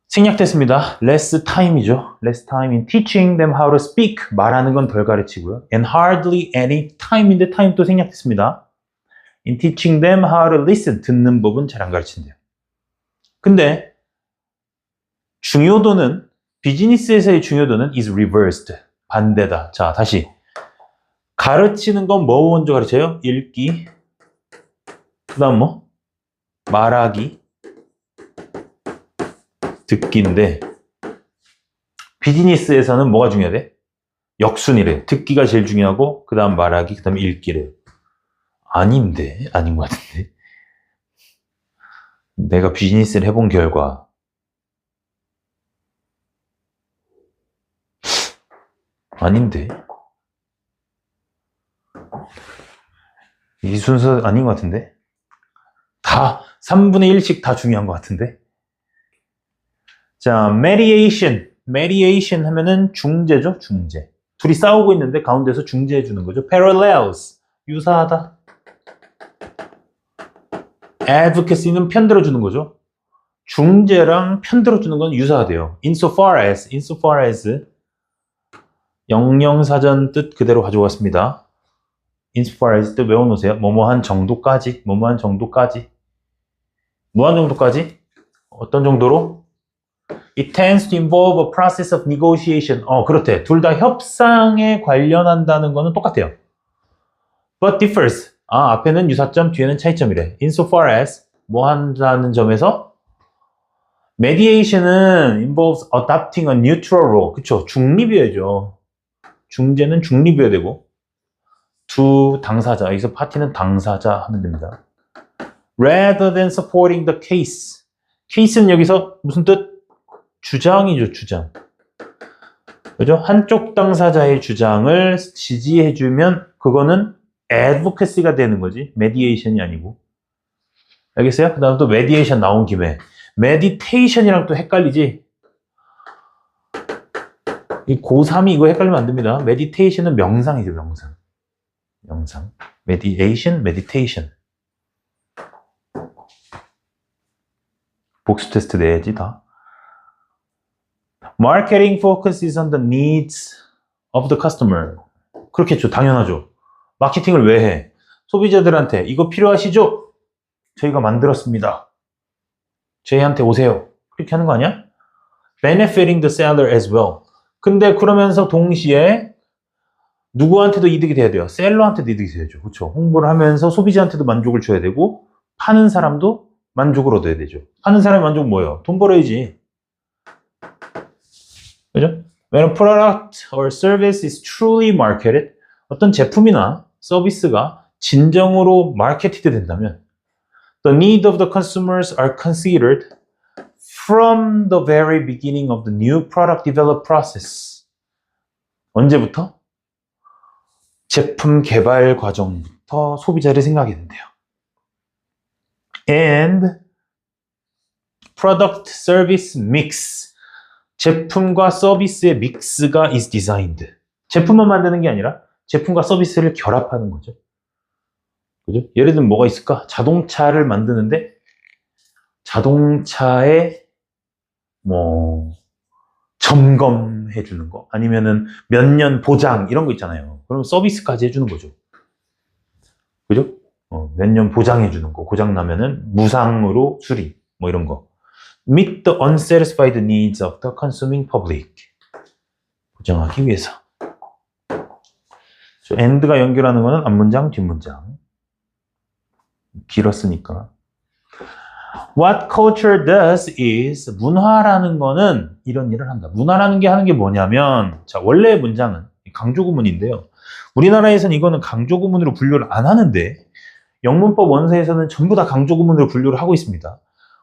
S1: 생략됐습니다. less time이죠. less time in teaching them how to speak. 말하는 건 덜 가르치고요. and hardly any time인데 time 또 생략됐습니다. in teaching them how to listen. 듣는 법은 잘 안 가르친대요. 근데 중요도는 비즈니스에서의 중요도는 is reversed. 반대다. 자, 다시. 가르치는 건 뭐 먼저 가르쳐요? 읽기. 그 다음 뭐? 말하기. 듣기인데 비즈니스에서는 뭐가 중요하대? 역순이래. 듣기가 제일 중요하고 그 다음 말하기, 그 다음 읽기래. 아닌데? 아닌 것 같은데? 내가 비즈니스를 해본 결과 아닌데? 이 순서 아닌 것 같은데? 다 3분의 1씩 다 중요한 것 같은데? 자, mediation. mediation 하면은 중재죠, 중재. 둘이 싸우고 있는데 가운데서 중재해 주는 거죠. parallels. 유사하다. advocacy는 편들어 주는 거죠. 중재랑 편들어 주는 건 유사하대요. insofar as 영영사전 뜻 그대로 가져왔습니다. insofar as 뜻 외워놓으세요. 뭐뭐한 정도까지, 뭐뭐한 정도까지. 뭐한 정도까지? 어떤 정도로? It tends to involve a process of negotiation. 그렇대. 둘 다 협상에 관련한다는 거는 똑같아요. But differs. 앞에는 유사점, 뒤에는 차이점이래. Insofar as 뭐 한다는 점에서 mediation은 involves adopting a neutral role. 그쵸? 중립이어야죠. 중재는 중립이어야 되고 두 당사자, 여기서 파티는 당사자 하면 됩니다. Rather than supporting the case. case는 여기서 무슨 뜻? 주장이죠, 주장. 그죠? 한쪽 당사자의 주장을 지지해주면 그거는 advocacy가 되는 거지. mediation이 아니고. 알겠어요? 그 다음 또 mediation 나온 김에 meditation이랑 또 헷갈리지? 이 고3이 이거 헷갈리면 안 됩니다. meditation은 명상이죠, 명상. 명상. meditation. 복수 테스트 내야지, 다. Marketing focuses on the needs of the customer. 그렇겠죠. 당연하죠. 마케팅을 왜 해? 소비자들한테 이거 필요하시죠? 저희가 만들었습니다. 저희한테 오세요. 그렇게 하는 거 아니야? Benefiting the seller as well. 근데 그러면서 동시에 누구한테도 이득이 돼야 돼요. 셀러한테도 이득이 돼야죠. 그렇죠. 홍보를 하면서 소비자한테도 만족을 줘야 되고 파는 사람도 만족을 얻어야 되죠. 파는 사람의 만족은 뭐예요? 돈 벌어야지. 그죠? When a product or service is truly marketed, 어떤 제품이나 서비스가 진정으로 마케티드 된다면 the need of the consumers are considered from the very beginning of the new product develop process. 언제부터? 제품 개발 과정부터 소비자를 생각하게 된대요. And product service mix. 제품과 서비스의 믹스가 is designed. 제품만 만드는 게 아니라 제품과 서비스를 결합하는 거죠. 그죠? 예를 들면 뭐가 있을까? 자동차를 만드는데 자동차에 뭐 점검해 주는 거 아니면은 몇 년 보장 이런 거 있잖아요. 그럼 서비스까지 해주는 거죠. 그죠? 몇 년 보장해 주는 거. 고장 나면은 무상으로 수리 뭐 이런 거. Meet the unsatisfied needs of the consuming public. 보장하기 위해서. and가 연결하는 거는 앞문장, 뒷문장. 길었으니까. What culture does is 문화라는 거는 이런 일을 한다. 문화라는 게 하는 게 뭐냐면 자, 원래 문장은 강조구문인데요. 우리나라에서는 이거는 강조구문으로 분류를 안 하는데 영문법 원서에서는 전부 다 강조구문으로 분류를 하고 있습니다.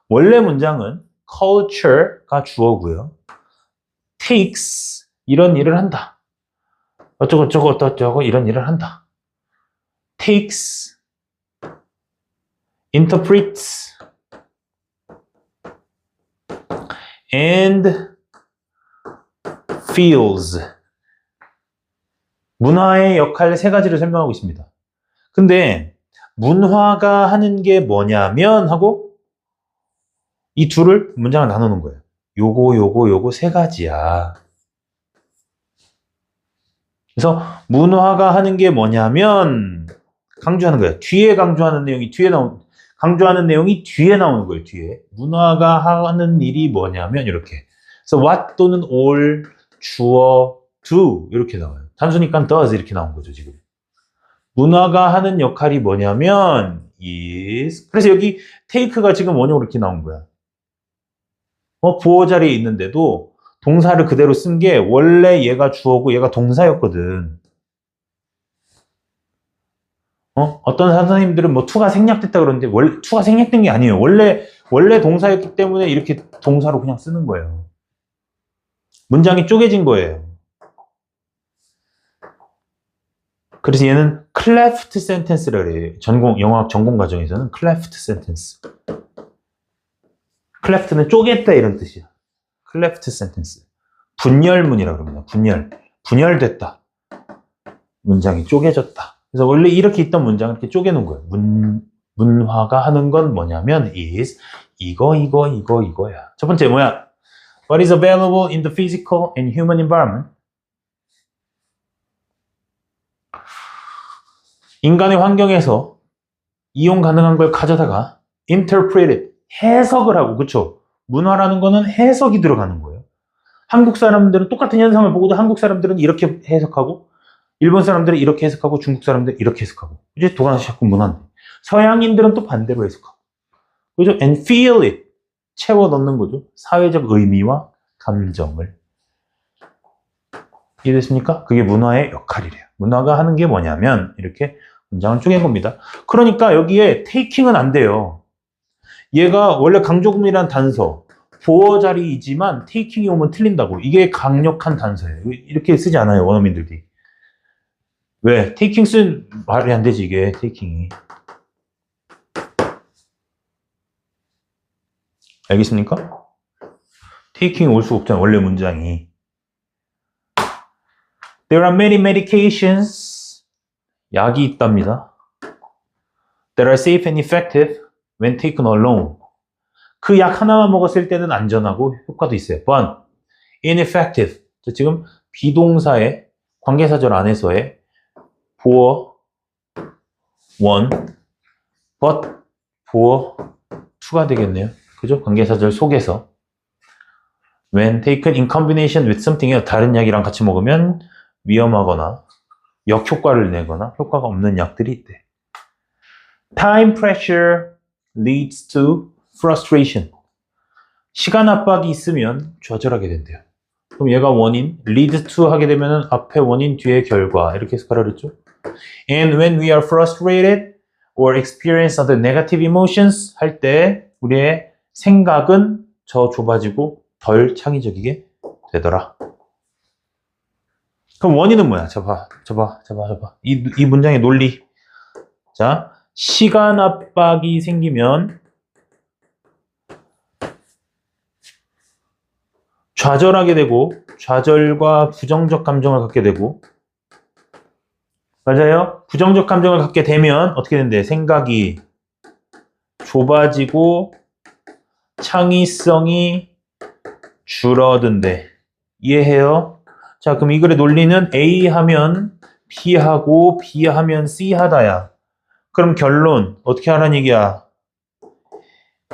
S1: 원래 문장은 culture가 주어고요. takes 이런 일을 한다. 어쩌고 저쩌고 어쩌고 이런 일을 한다. takes interprets and feels. 문화의 역할 세 가지를 설명하고 있습니다. 근데 문화가 하는 게 뭐냐면 하고 이 둘을 문장을 나누는 거예요. 요거 세 가지야. 그래서 문화가 하는 게 뭐냐면 강조하는 거예요. 뒤에 강조하는 내용이 강조하는 내용이 뒤에 나오는 거예요. 뒤에. 문화가 하는 일이 뭐냐면 이렇게. 그래서 what 또는 all, 주어, do 이렇게 나와요. 단수니까 does 이렇게 나온 거죠, 지금. 문화가 하는 역할이 뭐냐면 is. 그래서 여기 take가 지금 원형으로 이렇게 나온 거야. 보어 자리에 있는데도 동사를 그대로 쓴 게 원래 얘가 주어고 얘가 동사였거든. 어떤 선생님들은 뭐 to가 생략됐다 그러는데 원래 to가 생략된 게 아니에요. 원래 동사였기 때문에 이렇게 동사로 그냥 쓰는 거예요. 문장이 쪼개진 거예요. 그래서 얘는 cleft sentence라고 해요. 영어학 전공 과정에서는 cleft sentence. cleft는 쪼갰다 이런 뜻이야. cleft sentence. 분열문이라고 합니다. 분열됐다. 문장이 쪼개졌다. 그래서 원래 이렇게 있던 문장을 이렇게 쪼개놓은 거예요. 문화가 하는 건 뭐냐면 is 이거야. 첫 번째 뭐야? What is available in the physical and human environment? 인간의 환경에서 이용 가능한 걸 가져다가 interpreted, 해석을 하고, 그쵸? 문화라는 거는 해석이 들어가는 거예요. 한국 사람들은 똑같은 현상을 보고도 한국 사람들은 이렇게 해석하고 일본 사람들은 이렇게 해석하고 중국 사람들은 이렇게 해석하고 이제 도가니시작군 문화인데 서양인들은 또 반대로 해석하고 그죠? And feel it 채워 넣는 거죠. 사회적 의미와 감정을. 이해됐습니까? 그게 문화의 역할이래요. 문화가 하는 게 뭐냐면 이렇게 문장을 쪼갠 겁니다. 그러니까 여기에 taking은 안 돼요. 얘가 원래 강조금이라는 단서 보어 자리이지만 taking이 오면 틀린다고. 이게 강력한 단서예요. 이렇게 쓰지 않아요, 원어민들이. 왜? taking 쓴 말이 안 되지, 이게, taking이. 알겠습니까? taking이 올 수 없잖아요, 원래 문장이. There are many medications. 약이 있답니다. That are safe and effective when taken alone. 그 약 하나만 먹었을 때는 안전하고 효과도 있어요. But ineffective. 지금 비동사의 관계사절 안에서의 for one, but for two가 되겠네요. 그죠? 관계사절 속에서 when taken in combination with something 다른 약이랑 같이 먹으면 위험하거나 역효과를 내거나 효과가 없는 약들이 있대. Time pressure leads to frustration. 시간 압박이 있으면 좌절하게 된대요. 그럼 얘가 원인, lead to 하게 되면 앞에 원인, 뒤에 결과 이렇게 해서 가르쳤죠. And when we are frustrated or experience other negative emotions 할 때 우리의 생각은 더 좁아지고 덜 창의적이게 되더라. 그럼 원인은 뭐야? 잡아. 이 문장의 논리. 자, 시간 압박이 생기면 좌절하게 되고 좌절과 부정적 감정을 갖게 되고 맞아요? 부정적 감정을 갖게 되면 어떻게 된대? 생각이 좁아지고 창의성이 줄어든대. 이해해요? 자, 그럼 이 글의 논리는 A 하면 B 하고 B 하면 C 하다야. 그럼 결론 어떻게 하라는 얘기야?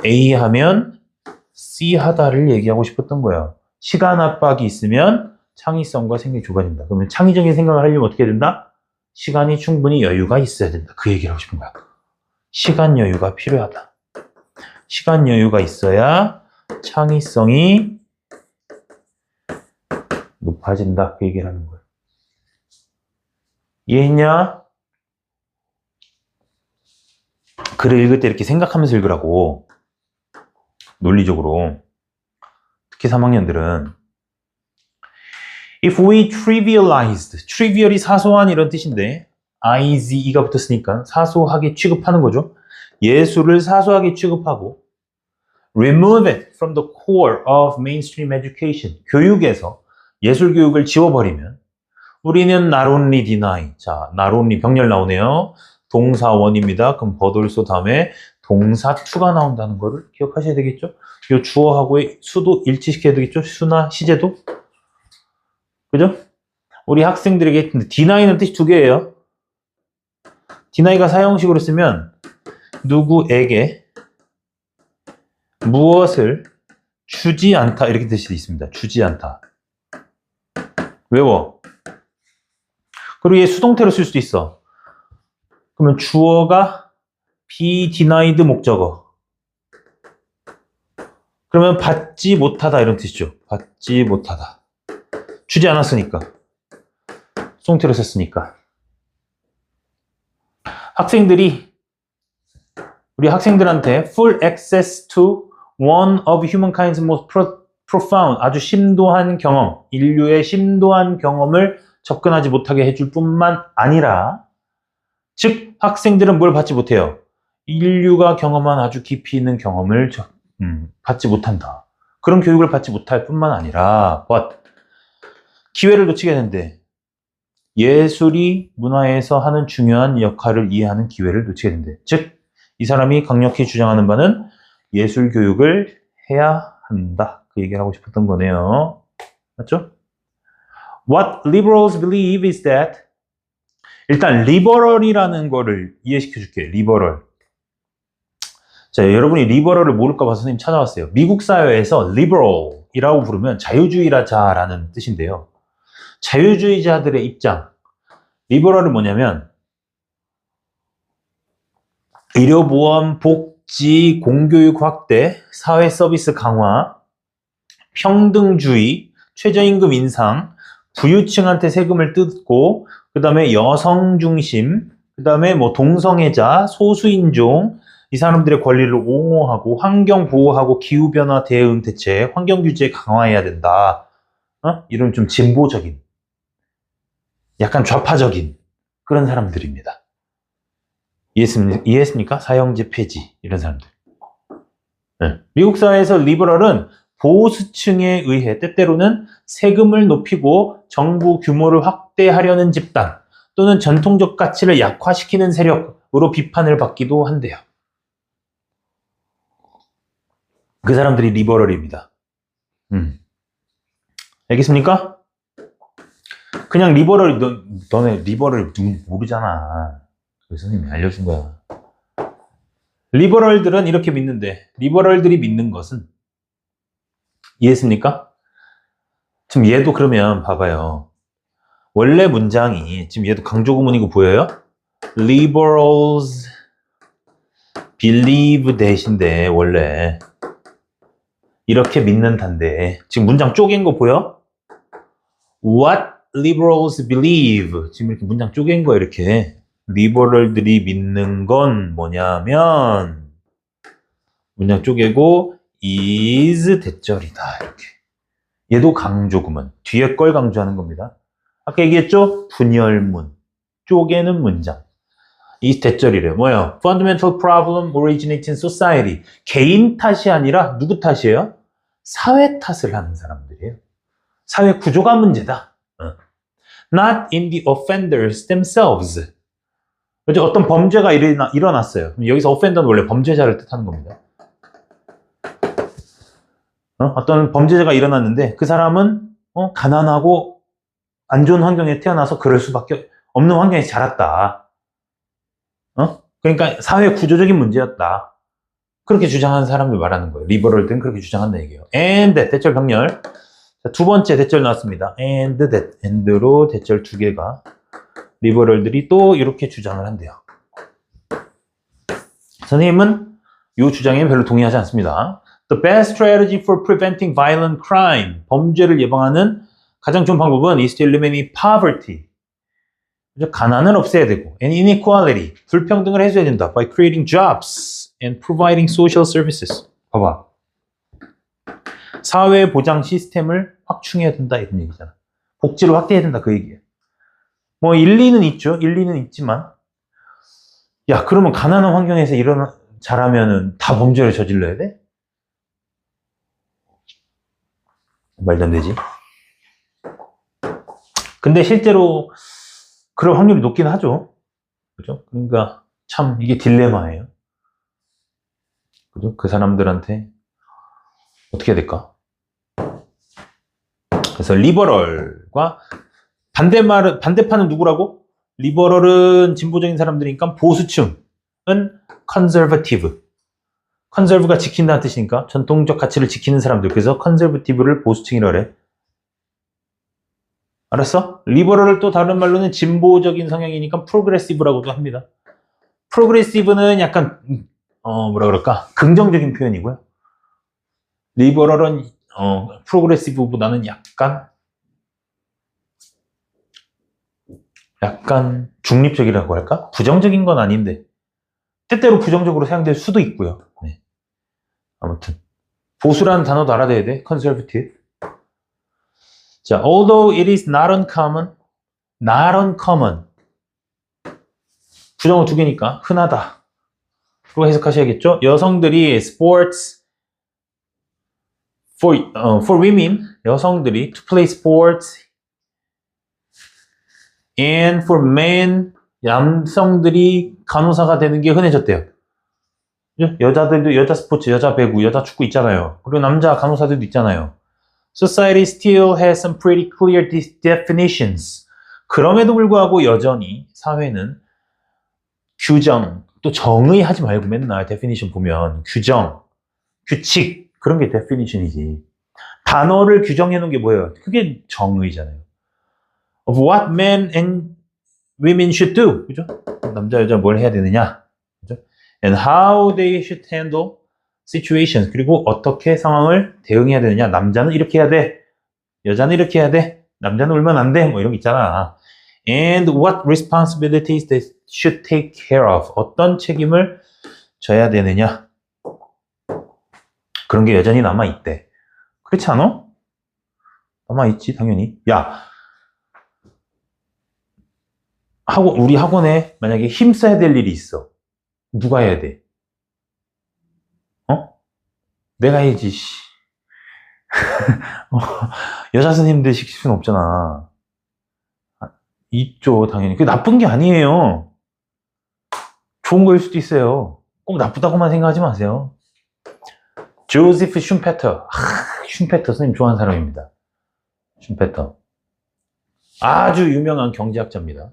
S1: A 하면 C 하다를 얘기하고 싶었던 거야. 시간 압박이 있으면 창의성과 생각이 좁아진다. 그러면 창의적인 생각을 하려면 어떻게 된다? 시간이 충분히 여유가 있어야 된다. 그 얘기를 하고 싶은 거야. 시간 여유가 필요하다. 시간 여유가 있어야 창의성이 높아진다. 그 얘기를 하는 거예요. 이해했냐? 글을 읽을 때 이렇게 생각하면서 읽으라고. 논리적으로. 특히 3학년들은 If we trivialized, trivial이 사소한 이런 뜻인데 IZE가 붙었으니까 사소하게 취급하는 거죠. 예술을 사소하게 취급하고 remove it from the core of mainstream education, 교육에서 예술 교육을 지워버리면 우리는 not only deny, 자, not only 병렬 나오네요. 동사원입니다. 그럼 버돌소 다음에 동사 to가 나온다는 거를 기억하셔야 되겠죠? 이 주어하고의 수도 일치시켜야 되겠죠? 수나 시제도? 그죠? 우리 학생들에게 deny는 뜻이 두 개예요. deny가 사형식으로 쓰면 누구에게 무엇을 주지 않다 이렇게 뜻이 있습니다. 주지 않다. 외워. 그리고 얘 수동태로 쓸 수도 있어. 그러면 주어가 be denied 목적어. 그러면 받지 못하다 이런 뜻이죠. 받지 못하다. 주지 않았으니까. 수동태로 썼으니까. 우리 학생들한테 full access to one of humankind's most profound, 아주 심도한 경험, 인류의 심도한 경험을 접근하지 못하게 해줄 뿐만 아니라, 즉 학생들은 뭘 받지 못해요? 인류가 경험한 아주 깊이 있는 경험을 받지 못한다. 그런 교육을 받지 못할 뿐만 아니라 기회를 놓치게 된대. 예술이 문화에서 하는 중요한 역할을 이해하는 기회를 놓치게 된대. 즉 이 사람이 강력히 주장하는 바는 예술 교육을 해야 한다. 그 얘기를 하고 싶었던 거네요. 맞죠? What liberals believe is that, 일단 liberal이라는 거를 이해시켜 줄게요. liberal. 자, 여러분이 liberal을 모를까 봐 선생님 찾아왔어요. 미국 사회에서 liberal이라고 부르면 자유주의자라는 뜻인데요. 자유주의자들의 입장. liberal은 뭐냐면 의료보험, 복지, 공교육 확대, 사회 서비스 강화, 평등주의, 최저임금 인상, 부유층한테 세금을 뜯고, 그 다음에 여성 중심, 그 다음에 동성애자, 소수인종, 이 사람들의 권리를 옹호하고, 환경 보호하고, 기후변화 대응 대책, 환경 규제 강화해야 된다. 이런 좀 진보적인, 약간 좌파적인 그런 사람들입니다. 이해했습니까? 사형제 폐지, 이런 사람들. 네. 미국 사회에서 리버럴은 보수층에 의해 때때로는 세금을 높이고 정부 규모를 확대하려는 집단 또는 전통적 가치를 약화시키는 세력으로 비판을 받기도 한대요. 그 사람들이 리버럴입니다. 알겠습니까? 그냥 너네 리버럴 모르잖아. 그래서 선생님이 알려준 거야. 리버럴들은 이렇게 믿는데, 리버럴들이 믿는 것은, 이해했습니까? 지금 얘도 그러면 봐봐요. 원래 문장이 지금 얘도 강조구문이고 보여요? Liberals believe that인데 원래 이렇게 믿는단데 지금 문장 쪼갠 거 보여? What liberals believe. 지금 이렇게 문장 쪼갠 거 이렇게. 리버럴들이 믿는 건 뭐냐면 문장 쪼개고 is 대절이다 이렇게. 얘도 강조구문. 뒤에 걸 강조하는 겁니다. 아까 얘기했죠? 분열문. 쪼개는 문장. 이 대절이래요. 뭐예요? Fundamental problem originates in society. 개인 탓이 아니라 누구 탓이에요? 사회 탓을 하는 사람들이에요. 사회 구조가 문제다. Not in the offenders themselves. 그렇죠? 어떤 범죄가 일어났어요. 여기서 offender는 원래 범죄자를 뜻하는 겁니다. 어떤 범죄자가 일어났는데 그 사람은 가난하고 안 좋은 환경에 태어나서 그럴 수밖에 없는 환경에서 자랐다. 그러니까 사회 구조적인 문제였다. 그렇게 주장하는 사람들 말하는 거예요. 리버럴들은 그렇게 주장한다 얘기예요. And that, 대절 병렬. 자, 두 번째 대절 나왔습니다. And that, and로 대절 두 개가 리버럴들이 또 이렇게 주장을 한대요. 선생님은 이 주장에 별로 동의하지 않습니다. The best strategy for preventing violent crime. 범죄를 예방하는 가장 좋은 방법은 is to eliminate poverty. 가난을 없애야 되고 and inequality. 불평등을 해줘야 된다. By creating jobs and providing social services. 봐봐. 사회보장 시스템을 확충해야 된다 이런 얘기잖아. 복지를 확대해야 된다 그 얘기예요. 뭐 일리는 있죠. 일리는 있지만 야 그러면 가난한 환경에서 자라면은 다 범죄를 저질러야 돼? 말도 안 되지. 근데 실제로 그럴 확률이 높긴 하죠. 그죠? 그러니까 참 이게 딜레마예요. 그죠? 그 사람들한테 어떻게 해야 될까? 그래서 리버럴과 반대파는 누구라고? 리버럴은 진보적인 사람들이니까 보수층은 컨servative. 컨serve가 지킨다는 뜻이니까 전통적 가치를 지키는 사람들. 그래서 컨servative를 보수층이라 그래. 알았어? 리버럴을 또 다른 말로는 진보적인 성향이니까 프로그레시브라고도 합니다. 프로그레시브는 약간 뭐라 그럴까? 긍정적인 표현이고요. 리버럴은 프로그레시브보다는 약간 중립적이라고 할까? 부정적인 건 아닌데 때때로 부정적으로 사용될 수도 있고요. 네. 아무튼 보수라는 단어도 알아둬야 돼. conservative. 자, although it is not uncommon, not uncommon. 부정어 두 개니까 흔하다. 그거 해석하셔야겠죠? 여성들이 sports for women, 여성들이 to play sports and for men, 남성들이 간호사가 되는 게 흔해졌대요. 여자들도 여자 스포츠, 여자 배구, 여자 축구 있잖아요. 그리고 남자 간호사들도 있잖아요. Society still has some pretty clear definitions. 그럼에도 불구하고 여전히 사회는 규정, 또 정의하지 말고 맨날 definition 보면 규정, 규칙 그런 게 definition이지. 단어를 규정해 놓은 게 뭐예요? 그게 정의잖아요. Of what men and women should do. 그죠? 남자, 여자 뭘 해야 되느냐. 그죠? And how they should handle situations. 그리고 어떻게 상황을 대응해야 되느냐. 남자는 이렇게 해야 돼. 여자는 이렇게 해야 돼. 남자는 울면 안 돼. 뭐 이런 거 있잖아. And what responsibilities they should take care of. 어떤 책임을 져야 되느냐. 그런 게 여전히 남아있대. 그렇지 않아? 남아있지, 당연히. 야, 우리 학원에 만약에 힘써야 될 일이 있어. 누가 해야 돼? 내가 해야지, 씨. 여자 선생님들 시킬 수는 없잖아. 있죠, 당연히. 그게 나쁜 게 아니에요. 좋은 거일 수도 있어요. 꼭 나쁘다고만 생각하지 마세요. 조세프 슌페터. 슌페터 선생님 좋아하는 사람입니다. 슌페터. 아주 유명한 경제학자입니다.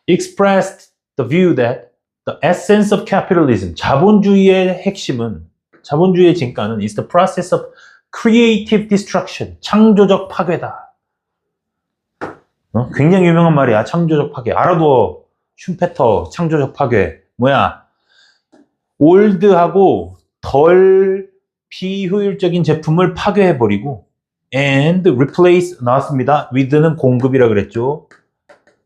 S1: Expressed the view that the essence of capitalism, 자본주의의 핵심은, 자본주의의 진가는 is the process of creative destruction, 창조적 파괴다. 굉장히 유명한 말이야. 창조적 파괴. 알아둬. 슌페터, 창조적 파괴. 뭐야? 올드하고 덜 비효율적인 제품을 파괴해버리고 and replace 나왔습니다. with는 공급이라 그랬죠.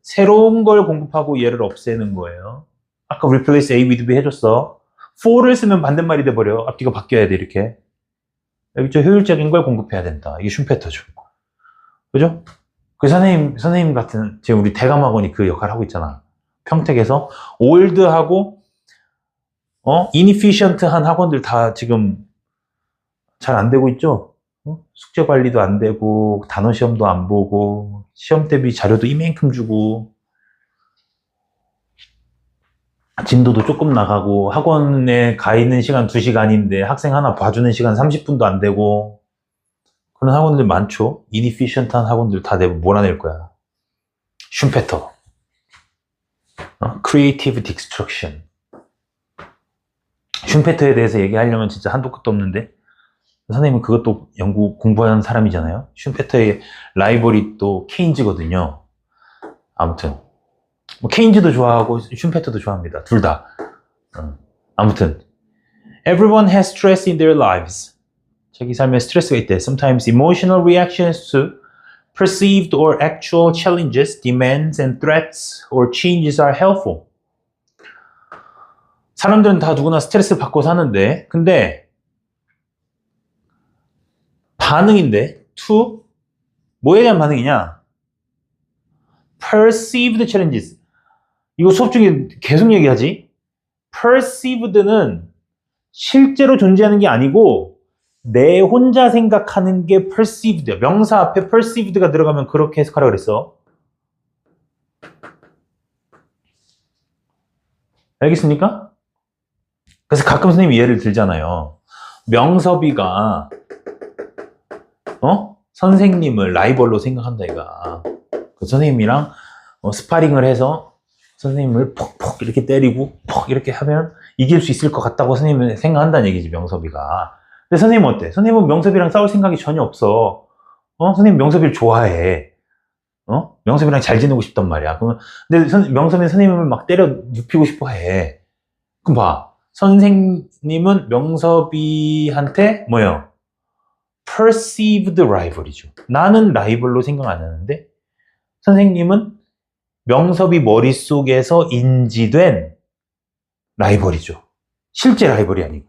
S1: 새로운 걸 공급하고 얘를 없애는 거예요. 아까 replace A with B 해줬어. for를 쓰면 반대말이 돼버려. 앞뒤가 바뀌어야 돼 이렇게. 여기 좀 효율적인 걸 공급해야 된다. 이게 슌페터죠. 그죠? 그 선생님 같은, 지금 우리 대감학원이 그 역할을 하고 있잖아. 평택에서 올드하고 inefficient한 학원들 다 지금 잘 안 되고 있죠? 숙제 관리도 안 되고 단어 시험도 안 보고 시험 대비 자료도 이만큼 주고 진도도 조금 나가고 학원에 가 있는 시간 2시간인데 학생 하나 봐주는 시간 30분도 안 되고 그런 학원들 많죠? inefficient한 학원들 다 내가 몰아낼 거야. 슌페터. creative destruction. 슌페터에 대해서 얘기하려면 진짜 한도 끝도 없는데 선생님은 그것도 공부하는 사람이잖아요. 슌페터의 라이벌이 또 케인즈거든요. 아무튼 뭐 케인즈도 좋아하고 슌페터도 좋아합니다. 둘 다. 아무튼 Everyone has stress in their lives. 자기 삶에 스트레스가 있대. Sometimes emotional reactions to perceived or actual challenges, demands and threats or changes are helpful. 사람들은 다 누구나 스트레스를 받고 사는데 근데 반응인데 to 뭐에 대한 반응이냐? perceived challenges. 이거 수업 중에 계속 얘기하지? perceived는 실제로 존재하는 게 아니고 내 혼자 생각하는 게 perceived야. 명사 앞에 perceived가 들어가면 그렇게 해석하라 그랬어. 알겠습니까? 그래서 가끔 선생님이 예를 들잖아요. 명섭이가 선생님을 라이벌로 생각한다 이가. 그 선생님이랑 스파링을 해서 선생님을 퍽퍽 이렇게 때리고 퍽 이렇게 하면 이길 수 있을 것 같다고 선생님은 생각한다는 얘기지, 명섭이가. 근데 선생님은 어때? 선생님은 명섭이랑 싸울 생각이 전혀 없어. 선생님 명섭이를 좋아해. 명섭이랑 잘 지내고 싶단 말이야. 그러면 근데 명섭이는 선생님을 막 때려 눕히고 싶어 해. 그럼 봐. 선생님은 명섭이한테 뭐예요? perceived rival이죠. 나는 라이벌로 생각 안 하는데 선생님은 명섭이 머릿속에서 인지된 라이벌이죠. 실제 라이벌이 아니고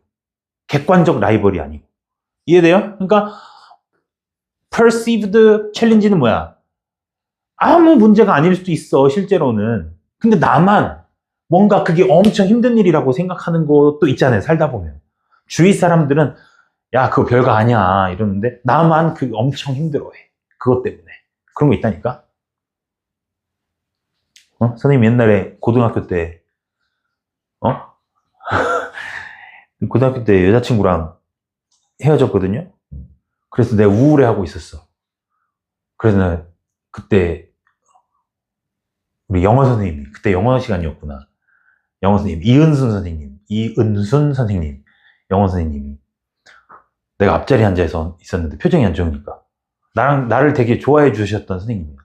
S1: 객관적 라이벌이 아니고. 이해돼요? 그러니까 perceived challenge는 뭐야? 아무 문제가 아닐 수도 있어 실제로는. 근데 나만 뭔가 그게 엄청 힘든 일이라고 생각하는 것도 있잖아요. 살다 보면 주위 사람들은 야 그거 별거 아니야 이러는데 나만 그게 엄청 힘들어해. 그것 때문에. 그런 거 있다니까. 선생님 옛날에 고등학교 때 고등학교 때 여자친구랑 헤어졌거든요. 그래서 내가 우울해하고 있었어. 그래서 나 그때 우리 영어 선생님이, 그때 영어 시간이었구나. 영어 선생님, 이은순 선생님, 영어 선생님이 내가 앞자리에 앉아 있었는데 표정이 안 좋으니까 나를 되게 좋아해 주셨던 선생님이야.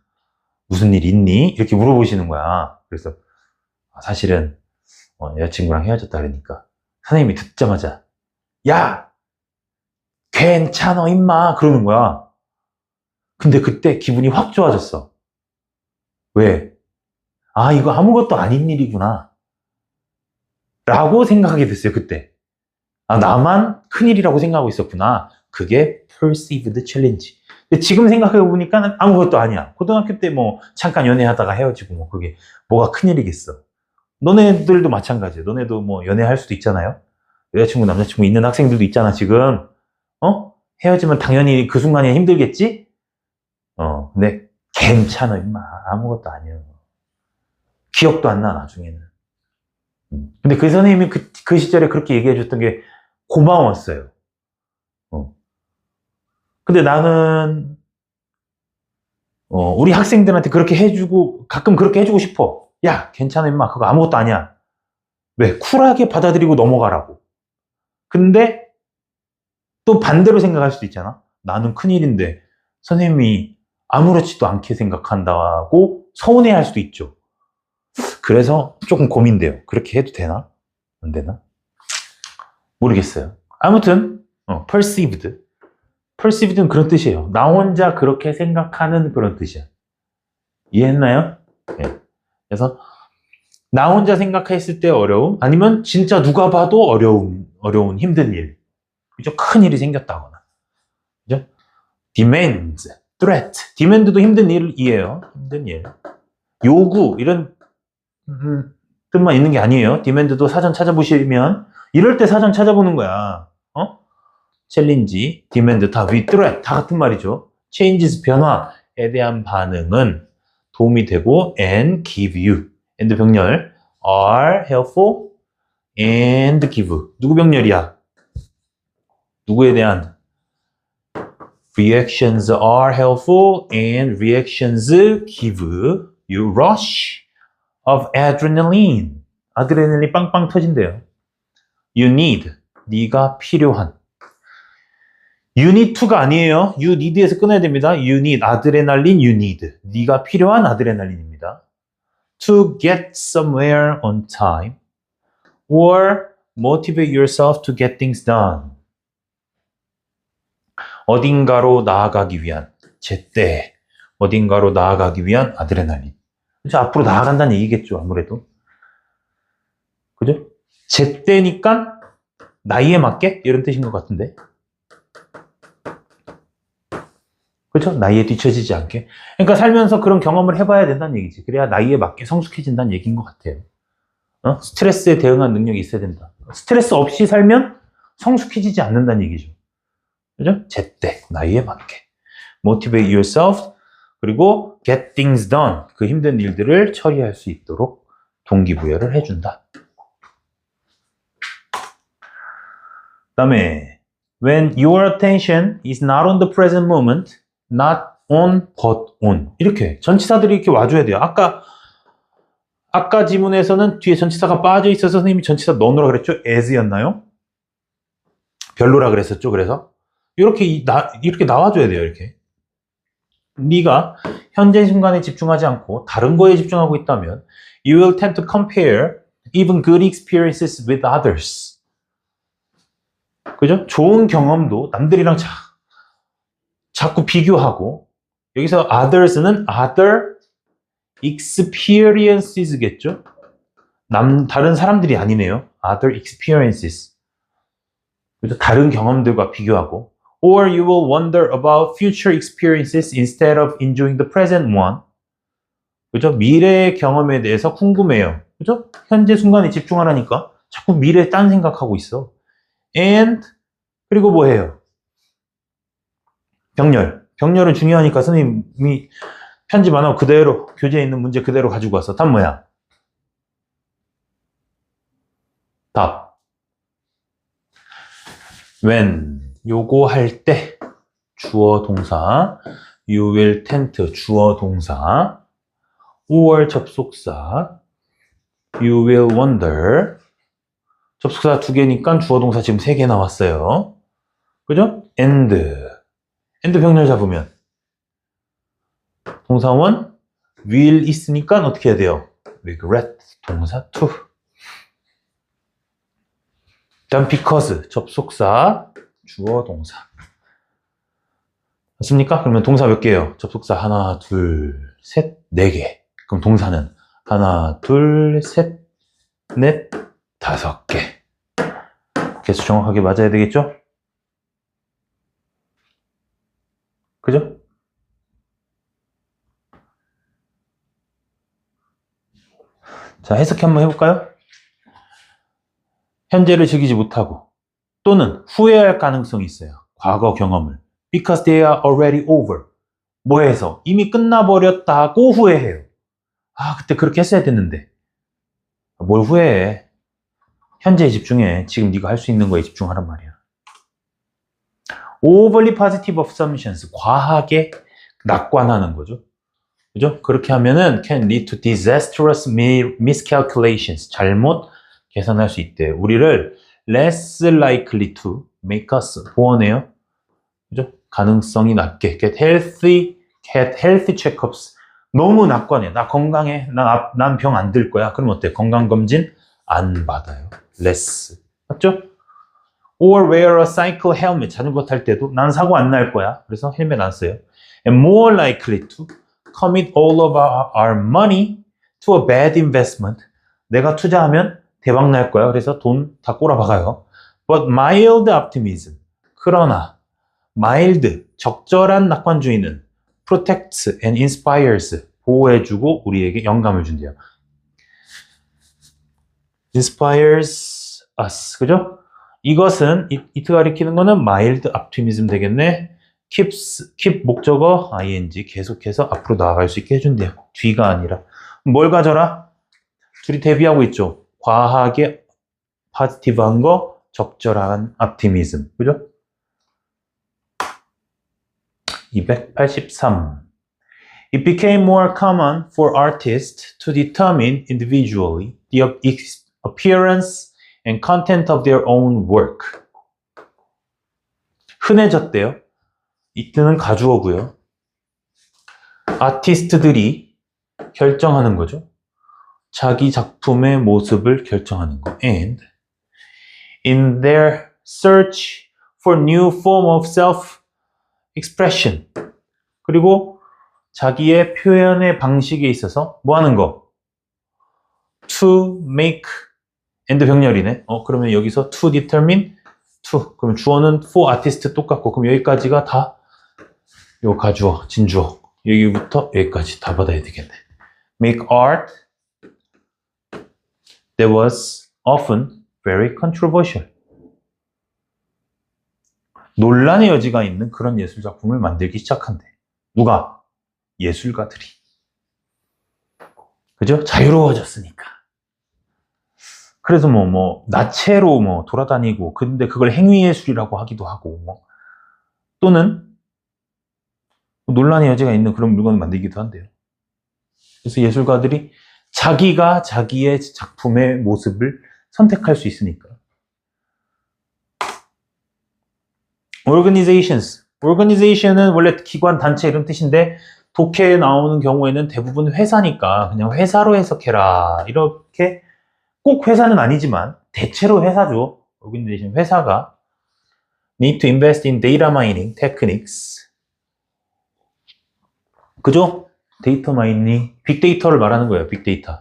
S1: 무슨 일 있니? 이렇게 물어보시는 거야. 그래서 사실은 여자친구랑 헤어졌다 그러니까 선생님이 듣자마자 야! 괜찮아 임마! 그러는 거야. 근데 그때 기분이 확 좋아졌어. 왜? 아 이거 아무것도 아닌 일이구나 라고 생각하게 됐어요. 그때 나만 큰일이라고 생각하고 있었구나. 그게 perceived challenge. 근데 지금 생각해보니까 아무것도 아니야. 고등학교 때 뭐 잠깐 연애하다가 헤어지고 뭐 그게 뭐가 큰일이겠어. 너네들도 마찬가지야. 너네도 뭐 연애할 수도 있잖아요. 여자친구 남자친구 있는 학생들도 있잖아 지금. 헤어지면 당연히 그 순간에 힘들겠지? 근데 괜찮아 임마. 아무것도 아니야. 기억도 안 나 나중에는. 근데 그 선생님이 그 시절에 그렇게 얘기해 줬던 게 고마웠어요. 근데 나는 우리 학생들한테 그렇게 해주고 가끔 그렇게 해주고 싶어. 야 괜찮아 임마 그거 아무것도 아니야. 왜? 쿨하게 받아들이고 넘어가라고. 근데 또 반대로 생각할 수도 있잖아. 나는 큰일인데 선생님이 아무렇지도 않게 생각한다고 서운해할 수도 있죠. 그래서 조금 고민돼요. 그렇게 해도 되나? 안 되나? 모르겠어요. 아무튼 perceived. perceived는 그런 뜻이에요. 나 혼자 그렇게 생각하는 그런 뜻이야. 이해했나요? 네. 그래서 나 혼자 생각했을 때 어려움, 아니면 진짜 누가 봐도 어려운 힘든 일. 그죠? 큰 일이 생겼다거나. 그죠? demand, threat. demand도 힘든 일이에요. 힘든 일. 요구, 이런 뜻만 있는 게 아니에요. demand도 사전 찾아보시면 이럴 때 사전 찾아보는 거야. 챌린지, demand 다 threat 다 같은 말이죠. changes 변화에 대한 반응은 도움이 되고 and give you and 병렬 are helpful and give 누구 병렬이야? 누구에 대한 reactions are helpful and reactions give you rush of adrenaline 아드레날린 빵빵 터진대요. you need 네가 필요한 you need to가 아니에요. you need에서 끊어야 됩니다. you need 아드레날린 you need 네가 필요한 아드레날린입니다. to get somewhere on time or motivate yourself to get things done. 어딘가로 나아가기 위한 제때 어딘가로 나아가기 위한 아드레날린. 그죠? 앞으로 나아간다는 얘기겠죠. 아무래도. 그죠? 제때니까 나이에 맞게 이런 뜻인 것 같은데. 그렇죠? 나이에 뒤처지지 않게. 그러니까 살면서 그런 경험을 해봐야 된다는 얘기지. 그래야 나이에 맞게 성숙해진다는 얘기인 것 같아요. 스트레스에 대응한 능력이 있어야 된다. 스트레스 없이 살면 성숙해지지 않는다는 얘기죠. 그죠? 제때, 나이에 맞게. motivate yourself, 그리고 get things done. 그 힘든 일들을 처리할 수 있도록 동기부여를 해준다. 그 다음에 when your attention is not on the present moment, not on, but on. 이렇게 전치사들이 이렇게 와줘야 돼요. 아까 지문에서는 뒤에 전치사가 빠져 있어서 선생님이 전치사 넣어놓으라 그랬죠? as였나요? 별로라 그랬었죠? 그래서 이렇게 나와줘야 돼요. 이렇게 네가 현재 순간에 집중하지 않고 다른 거에 집중하고 있다면 you will tend to compare even good experiences with others. 그죠? 좋은 경험도 남들이랑 자꾸 비교하고 여기서 others는 other experiences겠죠? 다른 사람들이 아니네요. other experiences. 그죠? 다른 경험들과 비교하고 or you will wonder about future experiences instead of enjoying the present one. 그죠? 미래의 경험에 대해서 궁금해요. 그죠? 현재 순간에 집중하라니까 자꾸 미래에 딴 생각하고 있어. and 그리고 뭐 해요? 병렬은 중요하니까 선생님이 편집 안 하고 그대로 교재에 있는 문제 그대로 가지고 왔어. 답 뭐야? 답. when 요거 할 때 주어 동사 you will tend to 주어 동사 5월 접속사 you will wonder 접속사 2개니까 주어 동사 지금 3개 나왔어요. 그죠? and 병렬 잡으면 동사원 will 있으니까 어떻게 해야 돼요? regret 동사 to 일단 because 접속사 주어 동사 맞습니까? 그러면 동사 몇 개예요? 접속사 하나, 둘, 셋, 4개. 그럼 동사는 하나, 둘, 셋, 넷, 5개. 개수 정확하게 맞아야 되겠죠? 그죠? 자, 해석해 한번 해볼까요? 현재를 즐기지 못하고 또는 후회할 가능성이 있어요. 과거 경험을. Because they are already over. 뭐해서? 이미 끝나버렸다고 후회해요. 아, 그때 그렇게 했어야 됐는데. 뭘 후회해? 현재에 집중해. 지금 네가 할 수 있는 거에 집중하란 말이야. Overly positive assumptions. 과하게 낙관하는 거죠. 그죠? 그렇게 하면은 can lead to disastrous miscalculations. 잘못 계산할 수 있대. 우리를 less likely to make us 보완해요. 그죠? 가능성이 낮게 get healthy checkups. 너무 낙관해. 나 건강해. 난 병 안 들 거야. 그럼 어때? 건강검진 안 받아요. less. 맞죠? or wear a cycle helmet. 자전거 탈 때도 난 사고 안 날 거야. 그래서 헬멧 안 써요. And more likely to commit all of our money to a bad investment. 내가 투자하면 대박 날 거야. 그래서 돈 다 꼬라박아요. But mild optimism. 그러나 mild, 적절한 낙관주의는 protects and inspires. 보호해주고 우리에게 영감을 준대요. inspires us. 그죠? 이것은 it 가리키는 거는 mild optimism 되겠네. keep 목적어 ing 계속해서 앞으로 나아갈 수 있게 해준대요. 뒤가 아니라. 뭘 가져라? 둘이 대비하고 있죠. 과하게 포지티브한 거, 적절한 optimism. 그죠? 283. It became more common for artists to determine individually the appearance and content of their own work. 흔해졌대요. 이때는 가주어고요. 아티스트들이 결정하는 거죠. 자기 작품의 모습을 결정하는 거. And in their search for new form of self-expression. 그리고 자기의 표현의 방식에 있어서 뭐 하는 거? To make and 병렬이네. 그러면 여기서 to determine to. 그럼 주어는 for artist 똑같고 그럼 여기까지가 다 요 가주어, 진주어. 여기부터 여기까지 다 받아야 되겠네. Make art that was often very controversial. 논란의 여지가 있는 그런 예술 작품을 만들기 시작한대. 누가? 예술가들이. 그죠? 자유로워졌으니까. 그래서 나체로 돌아다니고, 근데 그걸 행위예술이라고 하기도 하고, 또는 논란의 여지가 있는 그런 물건을 만들기도 한대요. 그래서 예술가들이 자기가 자기의 작품의 모습을 선택할 수 있으니까. Organization은 원래 기관, 단체 이런 뜻인데 독해에 나오는 경우에는 대부분 회사니까 그냥 회사로 해석해라. 이렇게 꼭 회사는 아니지만 대체로 회사죠. Organization, 회사가 need to invest in data mining techniques. 그죠? 데이터 마이닝, 빅데이터를 말하는 거예요. 빅데이터.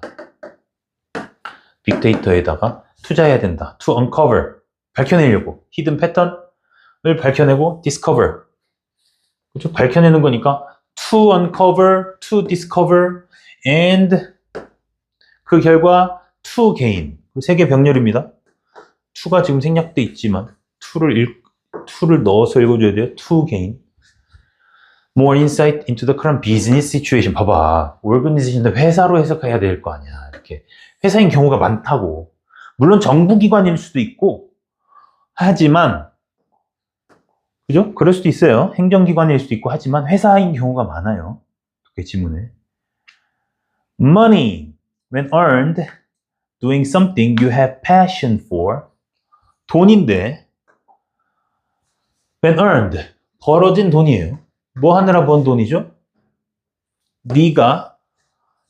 S1: 빅데이터에다가 투자해야 된다. To uncover, 밝혀내려고. hidden pattern을 밝혀내고 discover. 그죠? 밝혀내는 거니까 to uncover, to discover, and 그 결과 to gain. 세 개 병렬입니다. to가 지금 생략돼 있지만 to를 넣어서 읽어줘야 돼요. to gain. More insight into the current business situation. 봐봐. organization도 회사로 해석해야 될 거 아니야. 이렇게. 회사인 경우가 많다고. 물론 정부기관일 수도 있고, 하지만, 그죠? 그럴 수도 있어요. 행정기관일 수도 있고, 하지만 회사인 경우가 많아요. 그 지문에. Money, when earned, doing something you have passion for. 돈인데, when earned, 벌어진 돈이에요. 뭐 하느라 번 돈이죠? 네가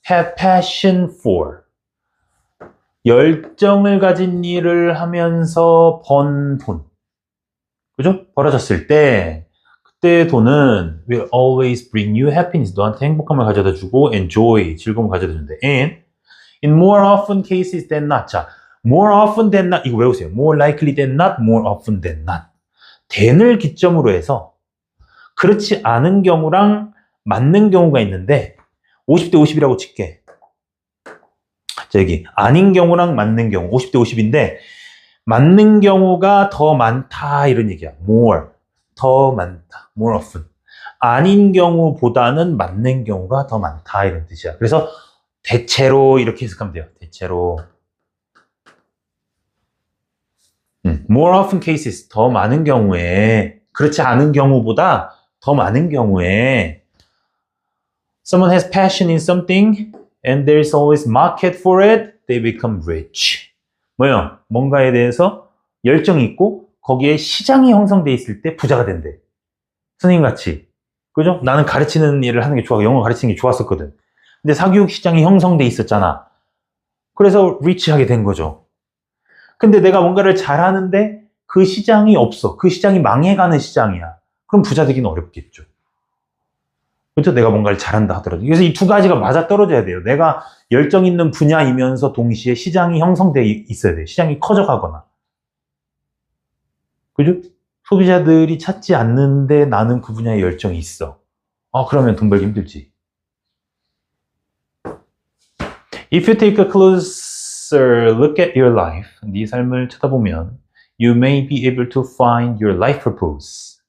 S1: have passion for. 열정을 가진 일을 하면서 번 돈. 그죠? 벌어졌을 때 그때 돈은 will always bring you happiness. 너한테 행복함을 가져다 주고 and joy, 즐거움을 가져다 준대. And in more often cases than not. 자, more often than not. 이거 외우세요. more likely than not, more often than not. than을 기점으로 해서 그렇지 않은 경우랑 맞는 경우가 있는데 50대 50이라고 칠게. 자, 여기 아닌 경우랑 맞는 경우 50대 50인데 맞는 경우가 더 많다 이런 얘기야. more, 더 많다. more often. 아닌 경우보다는 맞는 경우가 더 많다 이런 뜻이야. 그래서 대체로 이렇게 해석하면 돼요. 대체로. more often cases, 더 많은 경우에, 그렇지 않은 경우보다 더 많은 경우에 someone has passion in something and there's always market for it, they become rich. 뭐요? 뭔가에 대해서 열정이 있고 거기에 시장이 형성돼 있을 때 부자가 된대. 선생님같이. 그죠? 나는 가르치는 일을 하는 게 좋아. 영어 가르치는 게 좋았었거든. 근데 사교육 시장이 형성돼 있었잖아. 그래서 리치하게 된 거죠. 근데 내가 뭔가를 잘하는데 그 시장이 없어. 그 시장이 망해가는 시장이야. 그럼 부자 되기는 어렵겠죠. 그렇죠? 내가 뭔가를 잘한다 하더라도. 그래서 이 두 가지가 맞아떨어져야 돼요. 내가 열정 있는 분야이면서 동시에 시장이 형성돼 있어야 돼요. 시장이 커져가거나. 그죠? 소비자들이 찾지 않는데 나는 그 분야에 열정이 있어. 그러면 돈 벌기 힘들지. If you take a closer look at your life, 네 삶을 쳐다보면 you may be able to find your life purpose.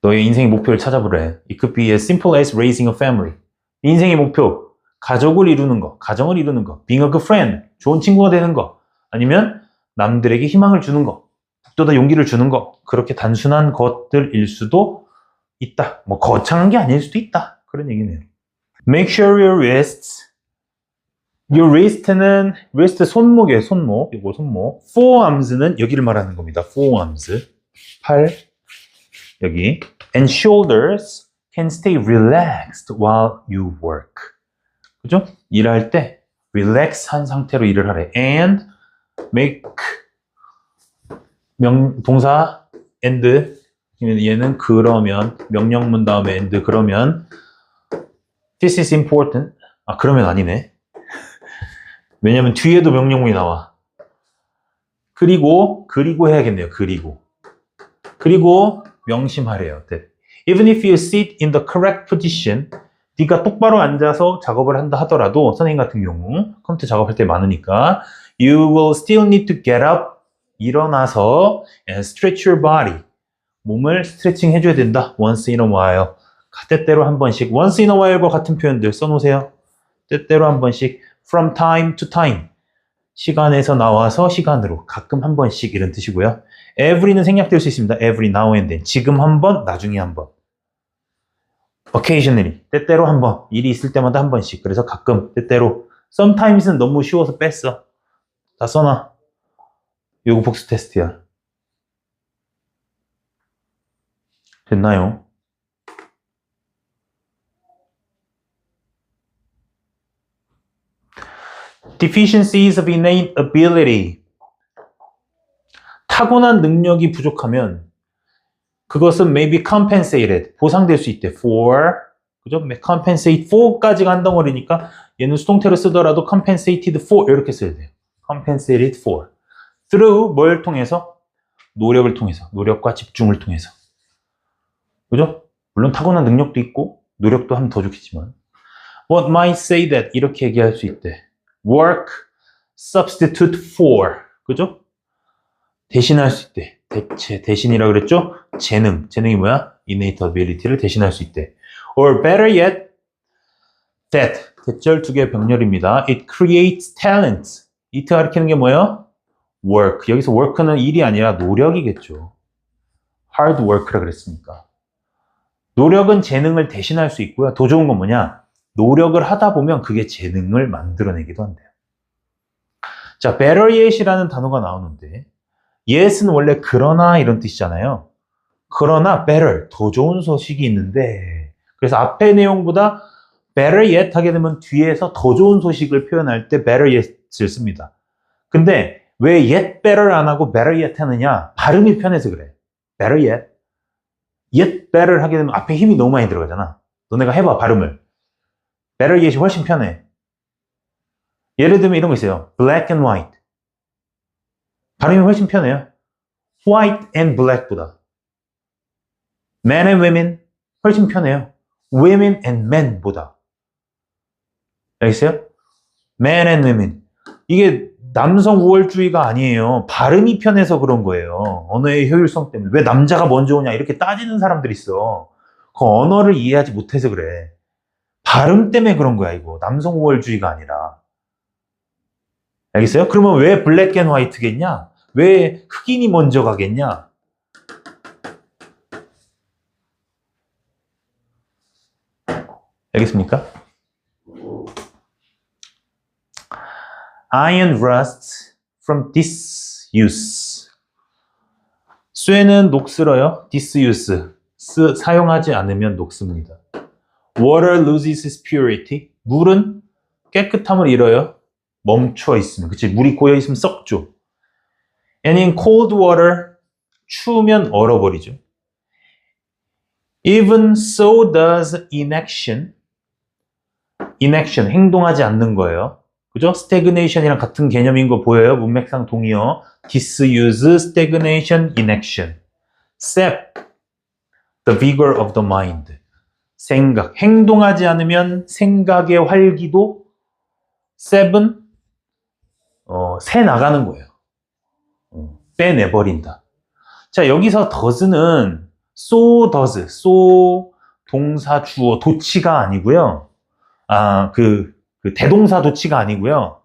S1: 너의 인생의 목표를 찾아보래. It could be as simple as raising a family. 인생의 목표, 가족을 이루는 거, 가정을 이루는 거, being a good friend, 좋은 친구가 되는 거, 아니면 남들에게 희망을 주는 거, 북돋아 용기를 주는 거, 그렇게 단순한 것들일 수도 있다. 뭐 거창한 게 아닐 수도 있다. 그런 얘기네요. Make sure your wrists. Your wrist는 wrist 손목이에요. 손목. 이거 손목. Forearms는 여기를 말하는 겁니다. Forearms. 팔. 여기. And shoulders can stay relaxed while you work. 그죠? 일할 때 relax한 상태로 일을 하래. And make 동사 and 얘는 그러면 명령문 다음에 and 그러면 this is important. 그러면 아니네. 왜냐면 뒤에도 명령문이 나와. 그리고 해야겠네요. 그리고 명심하래요. Even if you sit in the correct position, 네가 똑바로 앉아서 작업을 한다 하더라도 선생님 같은 경우 컴퓨터 작업할 때 많으니까 you will still need to get up, 일어나서 and stretch your body, 몸을 스트레칭 해줘야 된다. once in a while, 때때로 한 번씩. once in a while과 같은 표현들 써놓으세요. 때때로 한 번씩. from time to time, 시간에서 나와서 시간으로 가끔 한 번씩 이런 뜻이고요. every는 생략될 수 있습니다. every now and then, 지금 한 번, 나중에 한 번. occasionally, 때때로 한 번, 일이 있을 때마다 한 번씩. 그래서 가끔, 때때로. sometimes는 너무 쉬워서 뺐어. 다 써놔. 요거 복수 테스트야. 됐나요? Deficiencies of innate ability. 타고난 능력이 부족하면 그것은 may be compensated, 보상될 수 있대. for, 그죠? compensate for까지가 한 덩어리니까 얘는 수동태로 쓰더라도 compensated for 이렇게 써야 돼요. compensated for. through 뭘 통해서? 노력을 통해서. 노력과 집중을 통해서. 그죠? 물론 타고난 능력도 있고 노력도 하면 더 좋겠지만 What might say that 이렇게 얘기할 수 있대. work substitute for, 그죠? 대신할 수 있대. 대신이라 그랬죠? 재능이 뭐야? innate ability를 대신할 수 있대. or better yet, that, 대절 두 개의 병렬입니다. it creates talent. it 가리키는 게 뭐예요? work. 여기서 work는 일이 아니라 노력이겠죠. hard work라 그랬으니까. 노력은 재능을 대신할 수 있고요. 더 좋은 건 뭐냐? 노력을 하다 보면 그게 재능을 만들어내기도 한대요. 자, better yet이라는 단어가 나오는데 yet은 원래 그러나 이런 뜻이잖아요. 그러나 better, 더 좋은 소식이 있는데 그래서 앞의 내용보다 better yet 하게 되면 뒤에서 더 좋은 소식을 표현할 때 better yet을 씁니다. 근데 왜 yet better 안 하고 better yet 하느냐? 발음이 편해서 그래. better yet. yet better 하게 되면 앞에 힘이 너무 많이 들어가잖아. 너네가 해봐, 발음을. better yet이 훨씬 편해. 예를 들면 이런 거 있어요. black and white. 발음이 훨씬 편해요. white and black보다. men and women 훨씬 편해요. women and men보다. 알겠어요? men and women. 이게 남성 우월주의가 아니에요. 발음이 편해서 그런 거예요. 언어의 효율성 때문에. 왜 남자가 먼저 오냐 이렇게 따지는 사람들이 있어. 그 언어를 이해하지 못해서 그래. 발음 때문에 그런 거야, 이거. 남성 우월주의가 아니라. 알겠어요? 그러면 왜 블랙 앤 화이트겠냐? 왜 흑인이 먼저 가겠냐? 알겠습니까? Iron rusts from disuse. 쇠는 녹슬어요. disuse. 사용하지 않으면 녹습니다. Water loses its purity. 물은 깨끗함을 잃어요. 멈춰 있으면. 그치? 물이 고여 있으면 썩죠. And in cold water, 추우면 얼어버리죠. Even so does inaction. inaction, 행동하지 않는 거예요. 그죠? stagnation이랑 같은 개념인 거 보여요? 문맥상 동의어. disuse, stagnation, inaction. sap, the vigor of the mind. 생각, 행동하지 않으면 생각의 활기도 sap은 새 나가는 거예요. 빼내버린다. 자, 여기서 does는 so does, so 동사 주어 도치가 아니고요. 그 대동사 도치가 아니고요.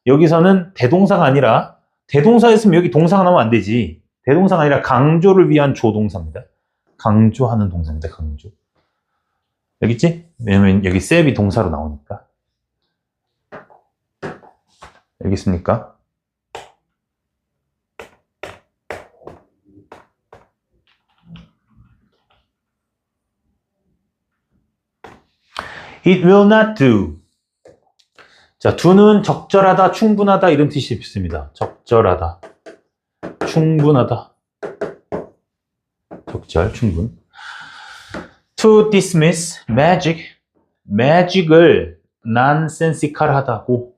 S1: 여기서는 대동사가 아니라 대동사였으면 여기 동사가 나오면 안 되지. 대동사가 아니라 강조를 위한 조동사입니다. 강조하는 동사입니다. 강조. 여기 있지? 왜냐면 여기 셉이 동사로 나오니까. 여기 있습니까? It will not do. 자, do는 적절하다, 충분하다 이런 뜻이 있습니다. 적절하다, 충분하다, 적절, 충분. To dismiss magic, magic을 nonsensical하다고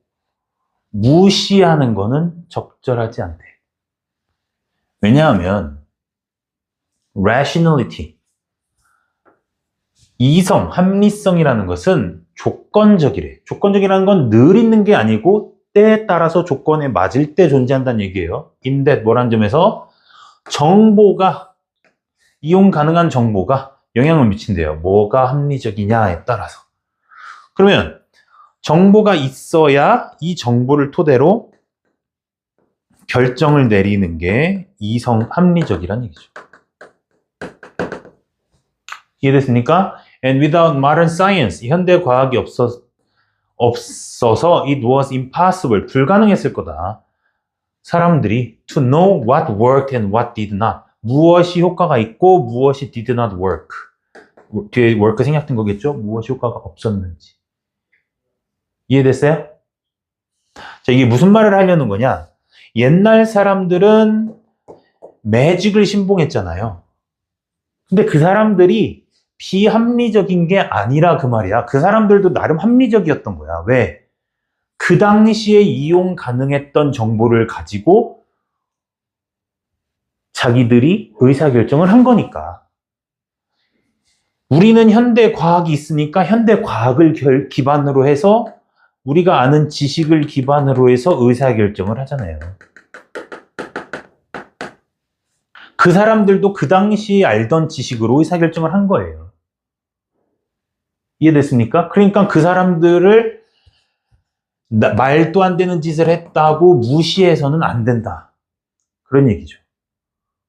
S1: 무시하는 거는 적절하지 않대. 왜냐하면 rationality, 이성, 합리성이라는 것은 조건적이래. 조건적이라는 건 늘 있는 게 아니고 때에 따라서 조건에 맞을 때 존재한다는 얘기예요. in that 뭐라는 점에서 정보가, 이용 가능한 정보가 영향을 미친대요. 뭐가 합리적이냐에 따라서. 그러면 정보가 있어야 이 정보를 토대로 결정을 내리는 게 이성 합리적이란 얘기죠. 이해됐습니까? And without modern science, 현대 과학이 없어서 it was impossible, 불가능했을 거다. 사람들이 to know what worked and what did not. 무엇이 효과가 있고 무엇이 did not work. 뒤에 work 생략된 거겠죠? 무엇이 효과가 없었는지. 이해됐어요? 자, 이게 무슨 말을 하려는 거냐? 옛날 사람들은 매직을 신봉했잖아요. 근데 그 사람들이 비합리적인 게 아니라 그 말이야. 그 사람들도 나름 합리적이었던 거야. 왜? 그 당시에 이용 가능했던 정보를 가지고 자기들이 의사결정을 한 거니까. 우리는 현대 과학이 있으니까 현대 과학을 기반으로 해서 우리가 아는 지식을 기반으로 해서 의사결정을 하잖아요. 그 사람들도 그 당시에 알던 지식으로 의사결정을 한 거예요. 이해됐습니까? 그러니까 그 사람들을 말도 안 되는 짓을 했다고 무시해서는 안 된다. 그런 얘기죠.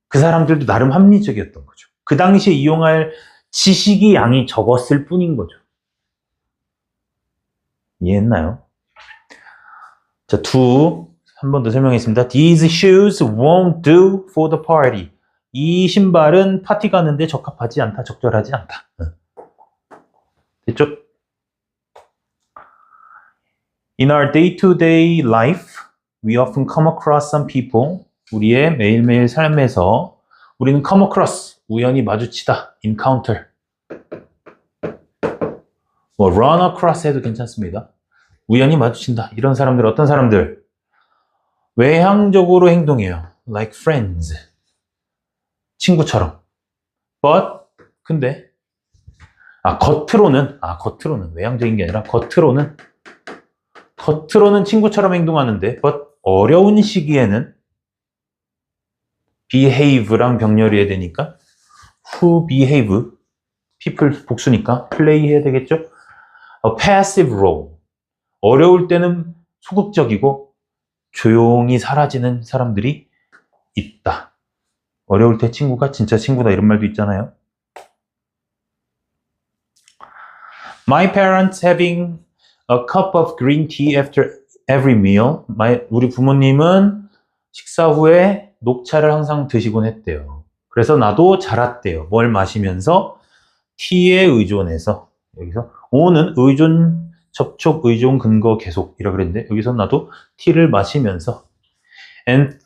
S1: 그 사람들도 나름 합리적이었던 거죠. 그 당시에 이용할 지식이 양이 적었을 뿐인 거죠. 이해했나요? 자, 한 번 더 설명했습니다. These shoes won't do for the party. 이 신발은 파티 가는데 적합하지 않다, 적절하지 않다. 됐죠? In our day-to-day life, we often come across some people. 우리의 매일매일 삶에서 우리는 come across, 우연히 마주치다, encounter. 뭐 run across 해도 괜찮습니다. 우연히 마주친다. 이런 사람들, 어떤 사람들? 외향적으로 행동해요. Like friends. 친구처럼. But, 근데, 겉으로는 외향적인 게 아니라 겉으로는 친구처럼 행동하는데, but 어려운 시기에는 behave랑 병렬이 해야 되니까, who behave, people 복수니까 play 해야 되겠죠? A passive role. 어려울 때는 소극적이고 조용히 사라지는 사람들이 있다. 어려울 때 친구가 진짜 친구다 이런 말도 있잖아요. My parents having a cup of green tea after every meal. 우리 부모님은 식사 후에 녹차를 항상 드시곤 했대요. 그래서 나도 자랐대요. 뭘 마시면서? 티에 의존해서. 여기서 오는 의존, 접촉, 의존, 근거, 계속 이라고 그랬는데 여기서 나도 티를 마시면서 and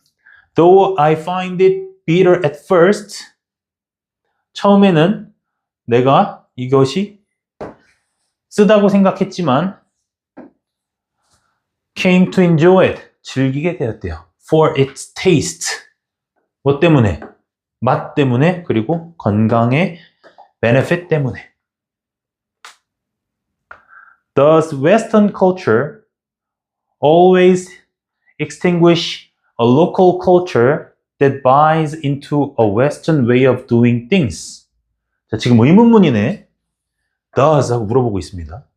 S1: Though I find it bitter at first. 처음에는 내가 이것이 쓰다고 생각했지만 came to enjoy it. 즐기게 되었대요. For its taste. 뭐 때문에? 맛 때문에, 그리고 건강의 benefit 때문에. Does Western culture always extinguish a local culture that buys into a Western way of doing things? 자, 지금 의문문이네. Does 하고 물어보고 있습니다.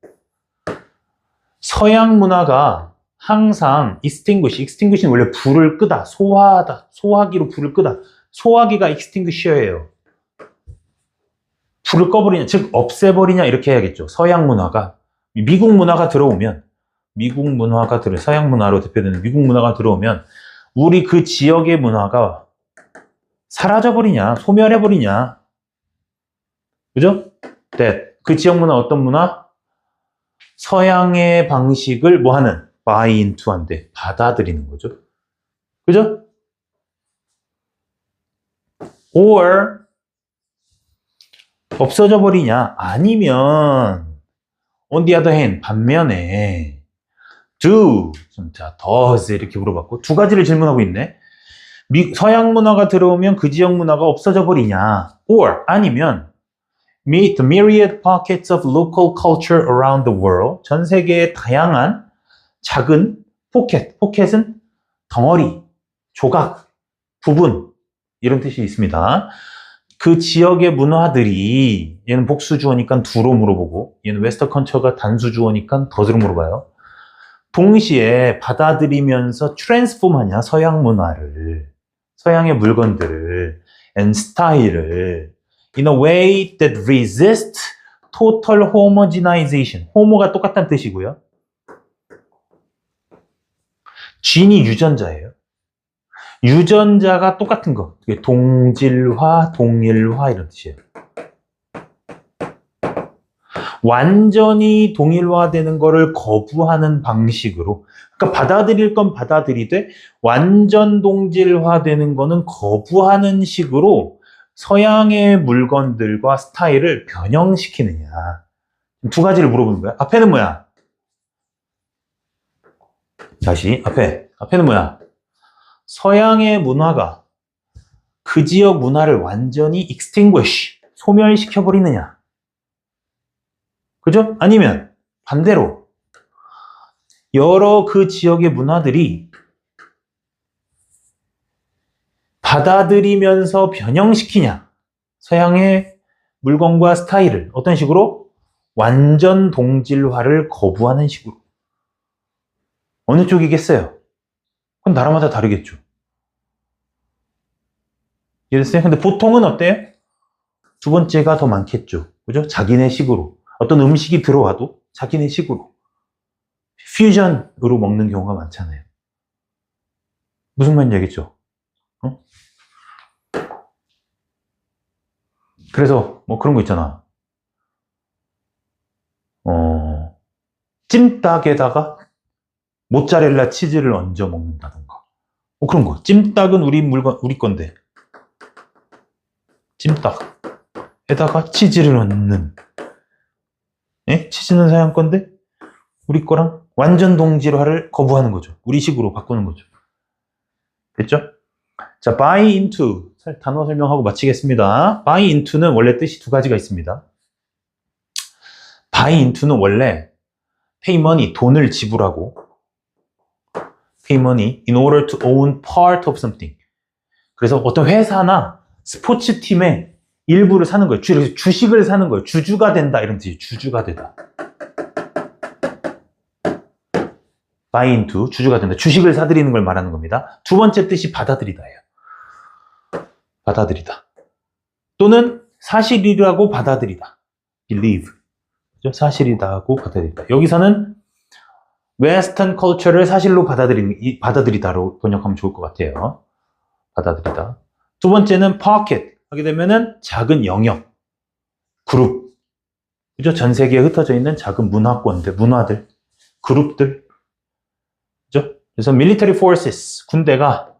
S1: 서양 문화가 항상 extinguish는 원래 불을 끄다, 소화하다, 소화기로 불을 끄다. 소화기가 extinguisher예요. 불을 꺼버리냐, 즉 없애버리냐 이렇게 해야겠죠. 서양 문화가, 미국 문화가 들어오면, 서양 문화로 대표되는 미국 문화가 들어오면 우리 그 지역의 문화가 사라져버리냐, 소멸해버리냐. 그죠? 네. 그 지역 문화 어떤 문화? 서양의 방식을 뭐 하는? buy into 한데 받아들이는 거죠. 그죠? or 없어져 버리냐? 아니면 on the other hand, 반면에 do, 자, does 이렇게 물어봤고 두 가지를 질문하고 있네. 서양 문화가 들어오면 그 지역 문화가 없어져 버리냐? or 아니면 meet the myriad pockets of local culture around the world. 전 세계의 다양한 작은 포켓은 덩어리, 조각, 부분 이런 뜻이 있습니다. 그 지역의 문화들이, 얘는 복수 주어니까 do로 물어보고 얘는 웨스턴 컬처가 단수 주어니까 does로 물어봐요. 동시에 받아들이면서 트랜스폼하냐, 서양 문화를, 서양의 물건들을 and 스타일을 in a way that resists total homogenization. 호모가 똑같다는 뜻이고요. 진이 유전자예요. 유전자가 똑같은 거. 동질화, 동일화 이런 뜻이에요. 완전히 동일화되는 거를 거부하는 방식으로, 그러니까 받아들일 건 받아들이되 완전 동질화되는 거는 거부하는 식으로 서양의 물건들과 스타일을 변형시키느냐. 두 가지를 물어보는 거야. 앞에는 뭐야? 다시 앞에는 뭐야? 서양의 문화가 그 지역 문화를 완전히 extinguish, 소멸시켜버리느냐. 그죠? 아니면 반대로 여러 그 지역의 문화들이 받아들이면서 변형시키냐. 서양의 물건과 스타일을 어떤 식으로? 완전 동질화를 거부하는 식으로. 어느 쪽이겠어요? 그건 나라마다 다르겠죠. 이해됐어요? 근데 보통은 어때요? 두 번째가 더 많겠죠. 그죠? 자기네 식으로. 어떤 음식이 들어와도 자기네 식으로. 퓨전으로 먹는 경우가 많잖아요. 무슨 말인지 알겠죠? 어? 그래서 뭐 그런 거 있잖아. 찜닭에다가 모짜렐라 치즈를 얹어 먹는다던가. 뭐 그런 거. 찜닭은 우리 물건, 우리 건데. 찜닭에다가 치즈를 얹는. 예? 치즈는 서양 건데 우리 거랑 완전 동질화를 거부하는 거죠. 우리 식으로 바꾸는 거죠. 됐죠? 자, buy into. 단어 설명하고 마치겠습니다. buy into는 원래 뜻이 두 가지가 있습니다. buy into는 원래 pay money, 돈을 지불하고 pay money in order to own part of something. 그래서 어떤 회사나 스포츠팀의 일부를 사는 거예요. 주식을 사는 거예요. 주주가 된다 이런 뜻이에요. 주주가 되다. buy into, 주주가 된다. 주식을 사들이는 걸 말하는 겁니다. 두 번째 뜻이 받아들이다예요. 받아들이다. 또는 사실이라고 받아들이다. believe. 그죠? 사실이다고 받아들이다. 여기서는 웨스턴 컬처를 사실로 받아들이다로 번역하면 좋을 것 같아요. 받아들이다. 두 번째는 pocket. 하게 되면은 작은 영역, 그룹. 그죠? 전 세계에 흩어져 있는 작은 문화권들, 문화들, 그룹들. 그죠? 그래서 military forces, 군대가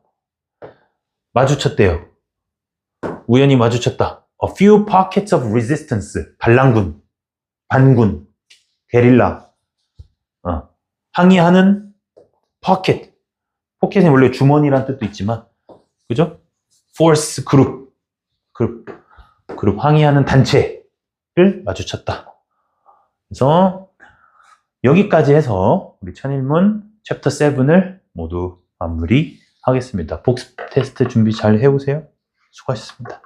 S1: 마주쳤대요. 우연히 마주쳤다. A few pockets of resistance. 반란군, 반군, 게릴라. 항의하는 pocket. 포켓은 원래 주머니란 뜻도 있지만, 그죠? force 그룹 항의하는 단체를 마주쳤다. 그래서 여기까지 해서 우리 천일문 챕터 7을 모두 마무리하겠습니다. 복습 테스트 준비 잘 해오세요. 수고하셨습니다.